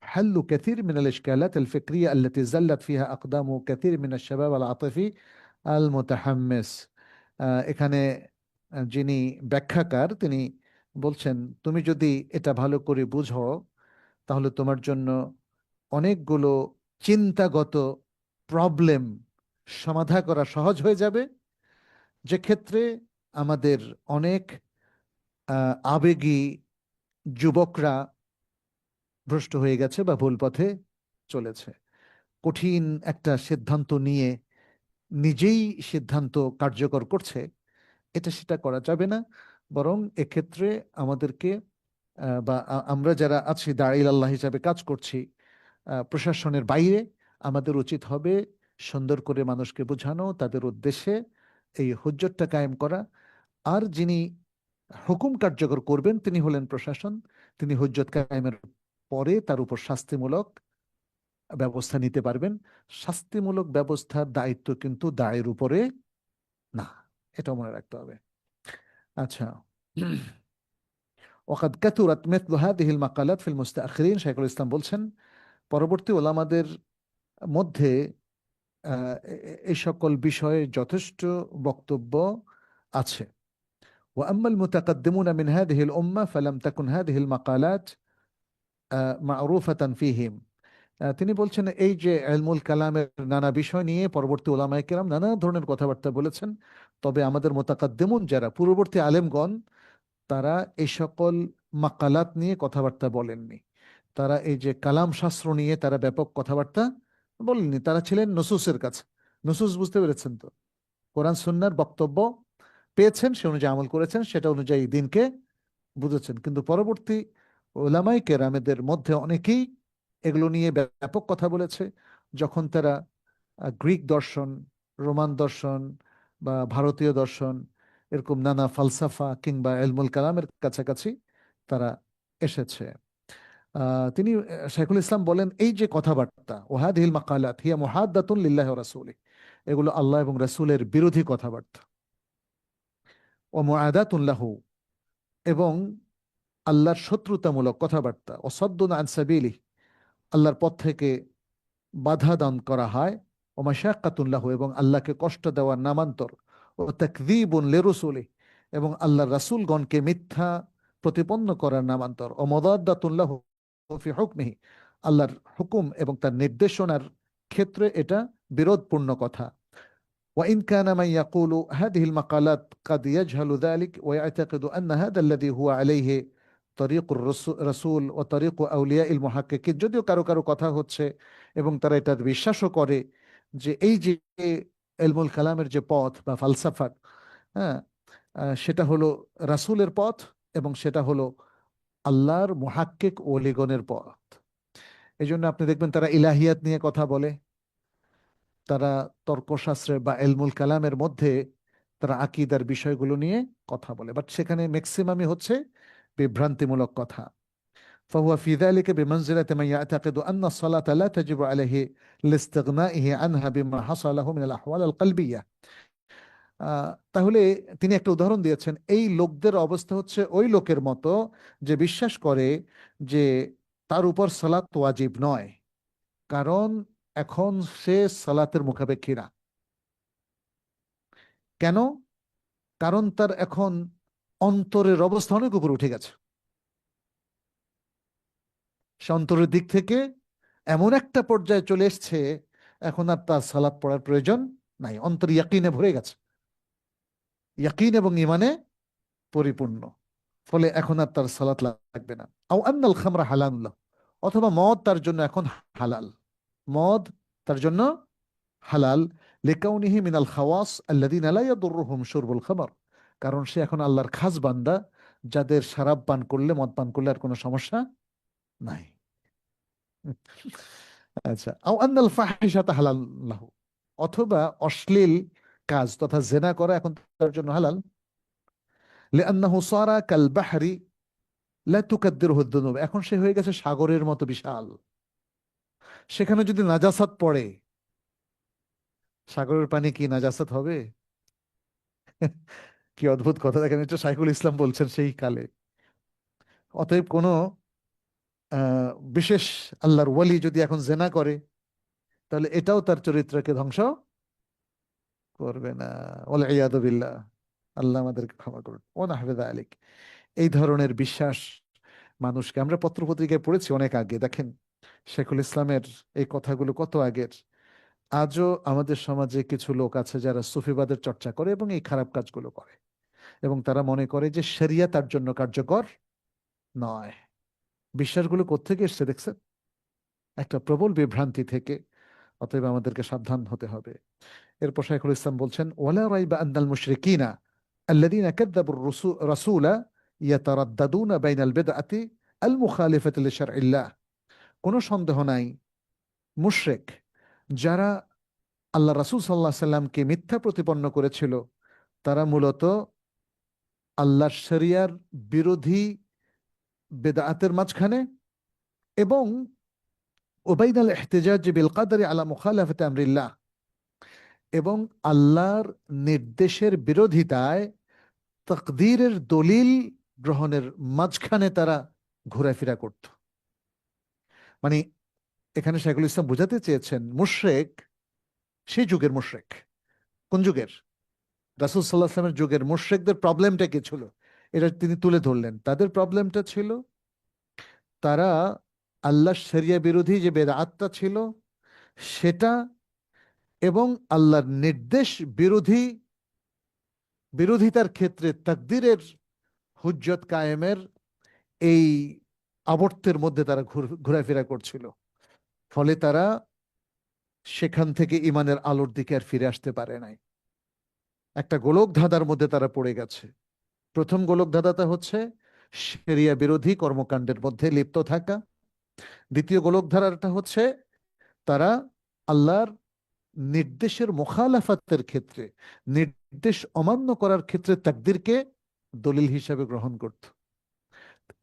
حل كثير من الإشكالات الفكرية التي زلت فيها أقدام كثير من الشباب العاطفي المتحمس। এখানে যিনি ব্যাখ্যাকার তিনি বলছেন, তুমি যদি এটা ভালো করে বুঝো তাহলে তোমার জন্য অনেকগুলো চিন্তাগত প্রবলেম সমাধান করা সহজ হয়ে যাবে, যে ক্ষেত্রে আমাদের অনেক আবেগী যুবকরা ভ্রষ্ট হয়ে গেছে বা ভুল পথে চলেছে। কঠিন একটা সিদ্ধান্ত নিয়ে নিজেই সিদ্ধান্ত কার্যকর করছে, এটা সেটা করা যাবে না। বরং এক্ষেত্রে আমাদেরকে আমরা যারা আছি দাঈল আল্লাহ হিসাবে কাজ করছি, প্রশাসনের বাইরে, আমাদের উচিত হবে সুন্দর করে মানুষকে বোঝানো, তাদের উদ্দেশ্যে এই হুজ্জতটা কায়েম করা। আর যিনি হুকুম কার্যকর করবেন তিনি হলেন প্রশাসন। তিনি হুজ্জত কায়েমের পরে তার উপর শাস্তিমূলক ব্যবস্থা নিতে পারবেন। শাস্তিমূলক ব্যবস্থার দায়িত্ব কিন্তু দায়ের উপরে না, এটা মনে রাখতে হবে। আচ্ছা, ওয়াকাদ কাতুরাত মিথলু হাযিহিল মাকালাত ফিল মুস্তাখিরিন, শাইখুল ইসলাম বলছেন পরবর্তী ওলামাদের মধ্যে এই সকল বিষয়ে যথেষ্ট বক্তব্য আছে। وأما المتقدمون من هذه الأمة فلم تكن هذه المقالات معروفة فيهم। তিনি বলছেন এই যে ইলমুল কালামের নানা বিষয় নিয়ে পরবর্তী ওলামায়ে কেরাম নানা ধরনের কথাবার্তা বলেছেন, তবে আমাদের মুতাকাদ্দিমুন যারা পূর্ববর্তী আলেমগণ, তারা এই সকল মাকালাত নিয়ে কথাবার্তা বলেননি। তারা এই যে কালাম শাস্ত্র নিয়ে তারা ব্যাপক কথাবার্তা বলেননি। তারা ছিলেন নসুসের কাছে। নসুস বুঝতে পেরেছেন তো, কোরআন সুন্নাহর বক্তব্য পেয়েছেন, সে অনুযায়ী আমল করেছেন, সেটা অনুযায়ী দিনকে বুঝেছেন। কিন্তু পরবর্তী ওলামায়ে কেরামেদের মধ্যে অনেকেই এগুলো নিয়ে ব্যাপক কথা বলেছে। যখন তারা গ্রিক দর্শন, রোমান দর্শন বা ভারতীয় দর্শন, এরকম নানা ফালসাফা কিংবা ইলমুল কালামের কাছাকাছি তারা এসেছে। তিনি শাইখুল ইসলাম বলেন এই যে কথাবার্তা, ওয়াহাদিহিল মাকালাত হিয়া মুহাদ্দাতুন লিল্লাহি ওয়া রাসূলিহি, এগুলো আল্লাহ এবং রাসূলের বিরোধী কথাবার্তা। ও মুআদাতুন লাহু, এবং আল্লাহর শত্রুতামূলক কথাবার্তা, অসাদ্দুন আন সাবিলি, আল্লাহর পথ থেকে বাধা দান করা হয়, ও মাশাক্কাতুল্লাহ, এবং আল্লাহকে কষ্ট দেওয়ার নামান্তর, ও তাকযীবুন লিরুসুলি, এবং আল্লাহর রাসূলগণকে মিথ্যা প্রতিপন্ন করার নামান্তর, ও মুদাদ্দাতুল্লাহ ফি হুকমিহি, আল্লাহর হুকুম এবং তার নির্দেশনার ক্ষেত্রে এটা বিরোধপূর্ণ কথা। وإن كان من يقول هذه المقالات قد يجهل ذلك ويعتقد أن هذا الذي هو عليه طريق الرسول وطريق أولياء المحققين, যদিও কারো কারো কথা হচ্ছে এবং তারা এটা বিশ্বাসও করে যে এই যে ইলমুল কালামের যে পথ বা ফালসাফা, হ্যাঁ, সেটা হলো রাসূলের পথ এবং সেটা হলো আল্লাহর মুহাক্কিক ওলিগণের পথ। এই জন্য আপনি দেখবেন তারা ইলাহিয়াত নিয়ে কথা বলে, তারা তর্কশাস্ত্রে বা এলমুল কালামের মধ্যে তারা আকীদার বিষয়গুলো নিয়ে কথা বলে, বাট সেখানে ম্যাক্সিমামই হচ্ছে বিভ্রান্তিমূলক কথা। فهو في ذلك بمنزلة من يعتقد أن الصلاة لا تجب عليه لاستغنائه عنها بما حصل له من الأحوال القلبية। তাহলে তিনি একটা উদাহরণ দিয়েছেন, এই লোকদের অবস্থা হচ্ছে ওই লোকের মতো যে বিশ্বাস করে যে তার উপর সালাত ওয়াজিব নয়, কারণ এখন সে সালাতের মুখাপেক্ষী না। কেন? কারণ তার এখন অন্তরের অবস্থা অনেক উপরে উঠে গেছে। সে অন্তরের দিক থেকে এমন একটা পর্যায়ে চলে এসছে, এখন আর তার সালাত পড়ার প্রয়োজন নাই, অন্তর ইয়াকিনে ভরে গেছে, ইয়াকিন এবং ইমানে পরিপূর্ণ। ফলে এখন আর তার সালাত লাগবে না। আও আন্নাল খামরা হালালুল্লাহ, অথবা মদ তার জন্য এখন হালাল, মদ তার জন্য হালাল, লিকাউনিহি মিনাল খাওয়াস আল্লাযীনা লা ইয়াদুররুহুম শুরবুল খামর, কারণ সে এখন আল্লাহর খাস বান্দা, যাদের শরাব পান করলে, মদ পান করলে আর কোনো সমস্যা নাই। আচ্ছা, আও আন্নাল ফাহিশাতা হালাল লাহু, অথবা অশ্লীল কাজ তথা জেনা করা এখন তার জন্য হালাল, লিআন্নাহু সারা কাল বাহরি লা তুকাদ্দিরুহু যুনুব, এখন সে হয়ে গেছে সাগরের মতো বিশাল, সেখানে যদি নাজাসাত পড়ে, সাগরের পানি কি নাজাসাত হবে? কি অদ্ভুত কথা, দেখেন, এটা শাইখুল ইসলাম বলছেন সেই কালে। অতএব কোন বিশেষ আল্লাহর ওয়ালি যদি এখন জেনা করে, তাহলে এটাও তার চরিত্রকে ধ্বংস করবে না। ওয়াল ইয়াদু বিল্লাহ, আল্লাহ আমাদেরকে ক্ষমা করুন। ও নাহবে আলিক, এই ধরনের বিশ্বাস মানুষকে, আমরা পত্রপত্রিকায় পড়েছি অনেক আগে, দেখেন শেখুল ইসলামের এই কথাগুলো কত আগের। আজও আমাদের সমাজে কিছু লোক আছে যারা সুফিবাদের চর্চা করে এবং এই খারাপ কাজগুলো করে, এবং তারা মনে করে যে শরিয়া তার জন্য কার্যকর নয়। বিশ্বাসগুলো কোত্থেকে এসছে দেখছেন? একটা প্রবল বিভ্রান্তি থেকে। অতএব আমাদেরকে সাবধান হতে হবে। এরপর শাইখুল ইসলাম বলছেন, ওয়ালা রাইবা আন্নাল মুশরিকিনা আল্লাযীনা কাযযাবুর রাসূলা ইয়াতারাদ্দাদুনা বাইনাল বিদআতি আল মুখালিফাতি লিশারইল্লাহ, কোনো সন্দেহ নাই মুশরিক যারা আল্লাহ রাসূল সাল্লাল্লাহু আলাইহি সাল্লামকে মিথ্যা প্রতিপন্ন করেছিল, তারা মূলত আল্লাহর শরিয়ার বিরোধী বেদাতের মাঝখানে এবং ওবাইনাল ইহতিজাজ বিল কদরি আলা মুখালাফাতি আমরিল্লাহ, এবং আল্লাহর নির্দেশের বিরোধিতায় তাকদীরের দলিল গ্রহণের মাঝখানে তারা ঘোরাফেরা করত। মানে এখানে শাইখুল ইসলাম বোঝাতে চেয়েছেন মুশরিক সেই যুগের মুশরিক। কোন যুগের? রাসূল সাল্লাল্লাহু আলাইহি ওয়াসাল্লামের যুগের মুশরিকদের প্রবলেমটা কি ছিল, এটা তিনি তুলে ধরলেন। তাদের প্রবলেমটা ছিল তারা আল্লাহর শরিয়া বিরোধী যে বেদাতটা ছিল সেটা, এবং আল্লাহর নির্দেশ বিরোধী বিরোধিতার ক্ষেত্রে তাকদীরের হুজ্জত কায়েমের এই আবর্তের মধ্যে তারা ঘোরাফেরা করছিল। ফলে তারা সেখান থেকে ইমানের আলোর দিকে আর ফিরে আসতে পারে নাই। একটা গোলক ধাঁধার মধ্যে তারা পড়ে গেছে। প্রথম গোলক ধাঁধাটা হচ্ছে শরিয়া বিরোধী কর্মকাণ্ডের মধ্যে লিপ্ত থাকা। দ্বিতীয় গোলক ধারাটা হচ্ছে তারা আল্লাহর নির্দেশের মুখালাফাতের ক্ষেত্রে, নির্দেশ অমান্য করার ক্ষেত্রে তাকদীরকে দলিল হিসাবে গ্রহণ করত।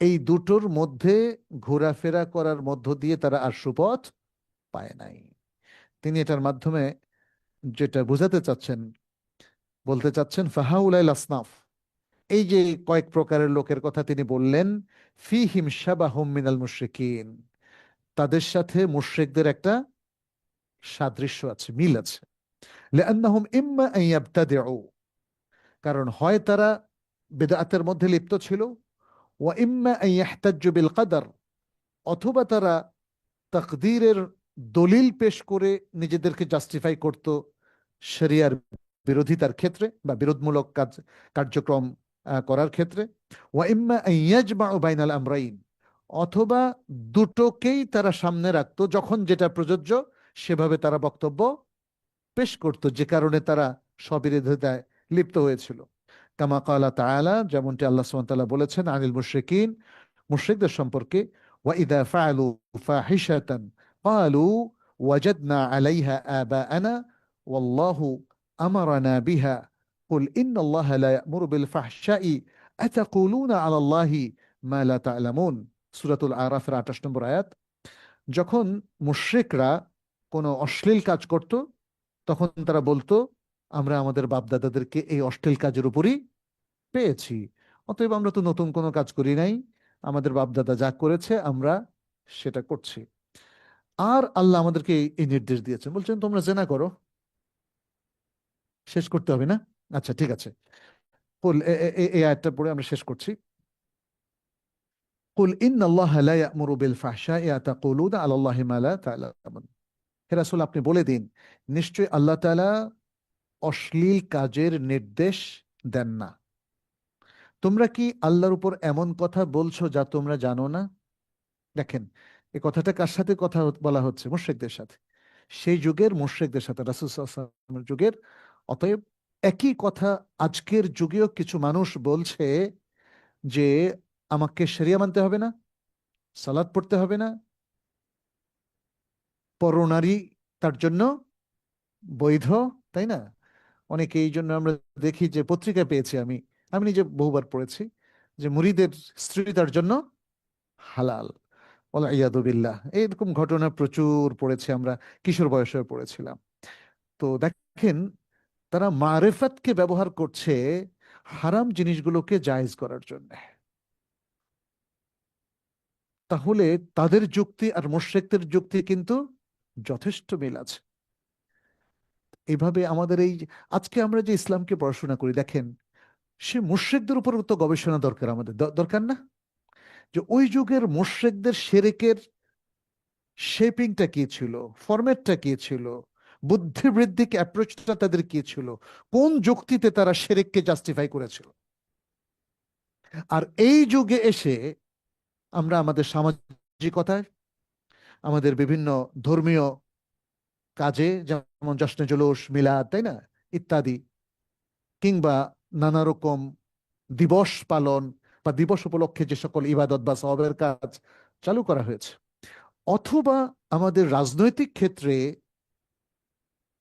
এই দুটোর মধ্যে ঘোরাফেরা করার মধ্য দিয়ে তারা আর সুপথ পায় নাই। তিনি এটার মাধ্যমে যেটা বোঝাতে চাচ্ছেন, বলতে চাচ্ছেন ফাহাউলাইল আসনাফ, এই যে কয়েক প্রকারের লোকের কথা তিনি বললেন, ফিহিম শাবাহুম মিনাল মুশরিকিন, তাদের সাথে মুশরিকদের একটা সাদৃশ্য আছে, মিল আছে। লিআন্নাহুম ইম্মা আন ইয়াবতাদিউ, কারণ হয় তারা বিদআতের মধ্যে লিপ্ত ছিল, ওয়া ইম্মা আন ইয়াহতাজ্জু বিল কদর, অথবা তারা তাকদীরের দলিল পেশ করে নিজেদেরকে জাস্টিফাই করত শরিয়ার বিরোধিতার ক্ষেত্রে বা বিরোধমূলক কার্যক্রম করার ক্ষেত্রে। ওয়া ইম্মা আন ইয়াজমাউ বাইনাল আমরাইন, অথবা দুটোকেই তারা সামনে রাখতো, যখন যেটা প্রযোজ্য সেভাবে তারা বক্তব্য পেশ করত, যে কারণে তারা স্ববিরোধিতায় লিপ্ত হয়েছিল। কামা ক্বালা তাআলা, যেমনটি আল্লাহ সুবহানাহু ওয়া তাআলা বলেছেন আনিল মুশরিকিন, মুশরিকদের সম্পর্কে, ওয়া ইযা ফাআলু ফাহিশাতান ক্বালু ওয়াজাদনা আলাইহা আবাআনা ওয়াল্লাহু আমারানা বিহা কুল ইন্নাল্লাহা লা ইয়া'মুরু বিল ফাহশাই আতাকুলুনা আলাল্লাহি মা লা তা'লামুন। সূরাতুল আরাফের 28 নম্বর আয়াত। যখন মুশরিকরা কোনো অশ্লীল কাজ করত, তখন তারা বলতো, আমরা আমাদের বাপদাদাদেরকে এই অশ্লীল কাজের উপরই পেয়েছি, অতএব আমরা তো নতুন কোনো কাজ করি নাই, আমাদের বাপদাদা যা করেছে আমরা সেটা করছি। আর আল্লাহ আমাদেরকে এই নির্দেশ দিয়েছেন, বলছেন তোমরা জেনা করো। শেষ করতে হবে না? আচ্ছা ঠিক আছে। এই আয়াতটা পড়ে আমরা শেষ করছি। কুল ইন্নাল্লাহা লা ইয়া'মুরু বিল ফাহশাই আতাকুলুনা আলাল্লাহি মা লা তা'লামুন। হে রাসূল, আপনি বলে দিন, নিশ্চয়ই আল্লাহ তাআলা অশ্লীল কাজের নির্দেশ দেন না। তোমরা কি আল্লাহর উপর এমন কথা বলছো যা তোমরা জানো না? দেখেন, এই কথাটা কার সাথে কথা বলা হচ্ছে? মুশরিকদের সাথে। সেই যুগের মুশরিকদের সাথে, রাসূল সাল্লাল্লাহু আলাইহি ওয়াসাল্লামের যুগের। অতএব একই কথা আজকের যুগেও কিছু মানুষ বলছে যে আমাকে শরিয়া মানতে হবে না, সালাত পড়তে হবে না, পরনারী তার জন্য বৈধ, তাই না? অনেকে এই জন্য আমরা দেখি যে পত্রিকায় পেয়েছি, আমি আমি নিজে বহুবার পড়েছি যে মুরিদের স্ত্রী তার জন্য হালাল। ওয়াল ইয়াদু বিল্লাহ, এরকম ঘটনা প্রচুর পড়েছি আমরা, কিশোর বয়সে পড়েছিলাম। তো দেখেন, তারা মারেফাতকে ব্যবহার করছে হারাম জিনিসগুলোকে জায়েজ করার জন্য। তাহলে তাদের যুক্তি আর মুশরিকদের যুক্তি কিন্তু যথেষ্ট মিল আছে। এইভাবে আমাদের এই আজকে আমরা যে ইসলামকে পড়াশোনা করি, দেখেন, সে মুশরিকদের উপর তো গবেষণা দরকার, আমাদের দরকার না? যে ওই যুগের মুশরিকদের শিরকের শেপিংটা কি ছিল, ফরম্যাটটা কি ছিল, বুদ্ধিবৃত্তিক অ্যাপ্রোচটা তাদের কি ছিল, কোন যুক্তিতে তারা শিরককে জাস্টিফাই করেছিল। আর এই যুগে এসে আমরা আমাদের সামাজিকতায়, আমাদের বিভিন্ন ধর্মীয় কাজে, যেমন জশ্নে জুলুস, মিলাদ, তাই না, ইত্যাদি, কিংবা নানা রকম দিবস পালন বা দিবস উপলক্ষে যে সকল ইবাদত বা সওয়াবের কাজ চালু করা হয়েছে, অথবা আমাদের রাজনৈতিক ক্ষেত্রে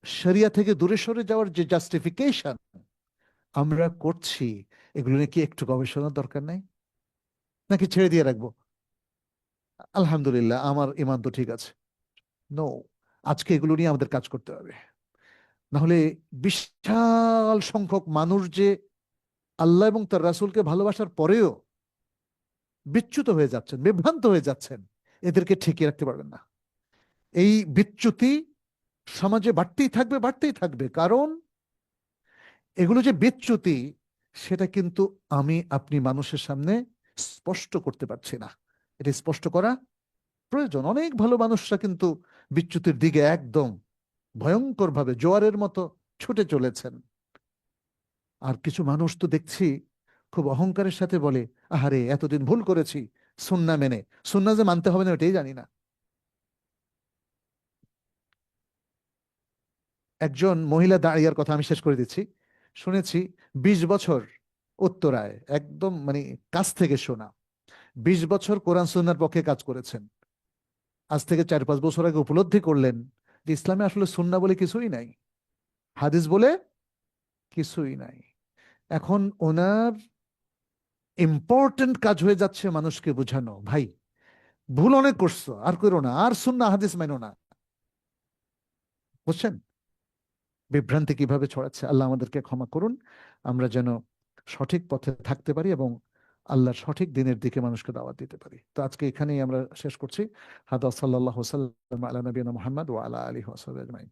শরিয়া থেকে দূরে সরে যাওয়ার যে জাস্টিফিকেশন আমরা করছি, এগুলো নিয়ে কি একটু গবেষণার দরকার নাই? নাকি ছেড়ে দিয়ে রাখবো, আলহামদুলিল্লাহ আমার ইমান তো ঠিক আছে? নো, আজকে এগুলো নিয়ে আমাদের কাজ করতে হবে। না হলে বিশাল সংখ্যক মানুষ যে আল্লাহ এবং তার রাসূলকে ভালোবাসার পরেও বিচ্যুত হয়ে যাচ্ছেন, বিভ্রান্ত হয়ে যাচ্ছেন, এদেরকে ঠেকিয়ে রাখতে পারবেন না। এই বিচ্যুতি সমাজে বাড়তেই থাকবে, বাড়তেই থাকবে, কারণ এগুলো যে বিচ্যুতি, সেটা কিন্তু আমি আপনি মানুষের সামনে স্পষ্ট করতে পারছি না। এটা স্পষ্ট করা প্রয়োজন। অনেক ভালো মানুষরা কিন্তু বিচ্যুতির দিকে একদম ভয়ঙ্কর ভাবে জোয়ারের মতো ছুটে চলেছেন। আর কিছু মানুষ তো দেখছি খুব অহংকারের সাথে বলে, আহারে এতদিন ভুল করেছি, সুন্নাহ মেনে। সুন্নাহ যে মানতে হবে না এটাই জানি না। একজন মহিলা দাঁড়িয়ার কথা আমি শেষ করে দিচ্ছি। শুনেছি 20 বছর, উত্তরায় একদম মানে কাছ থেকে শোনা, 20 বছর কোরআন সুন্নাহর পক্ষে কাজ করেছেন। আজ থেকে 4-5 বছর আগে উপলব্ধি করলেন যে ইসলামে আসলে সুন্নাহ বলে কিছুই নাই, হাদিস বলে কিছুই নাই। এখন ওনার ইম্পর্টেন্ট কাজ হয়ে যাচ্ছে মানুষকে বোঝানো, ভাই ভুল অনেক করছো, আর করো না, আর সুন্নাহ হাদিস মানো না। বুঝছেন বিভ্রান্তি কিভাবে ছড়াচ্ছে? আল্লাহ আমাদেরকে ক্ষমা করুন। আমরা যেন সঠিক পথে থাকতে পারি এবং আল্লাহর সঠিক দিনের দিকে মানুষকে দাওয়াত দিতে পারি। তো আজকে এখানেই আমরা শেষ করছি। হাদা সাল্লাল্লাহু সাল্লাম আলা নবিয়িনা মুহাম্মদ ওয়া আলা আলিহি ওয়া সাহবিহি আজমাইন।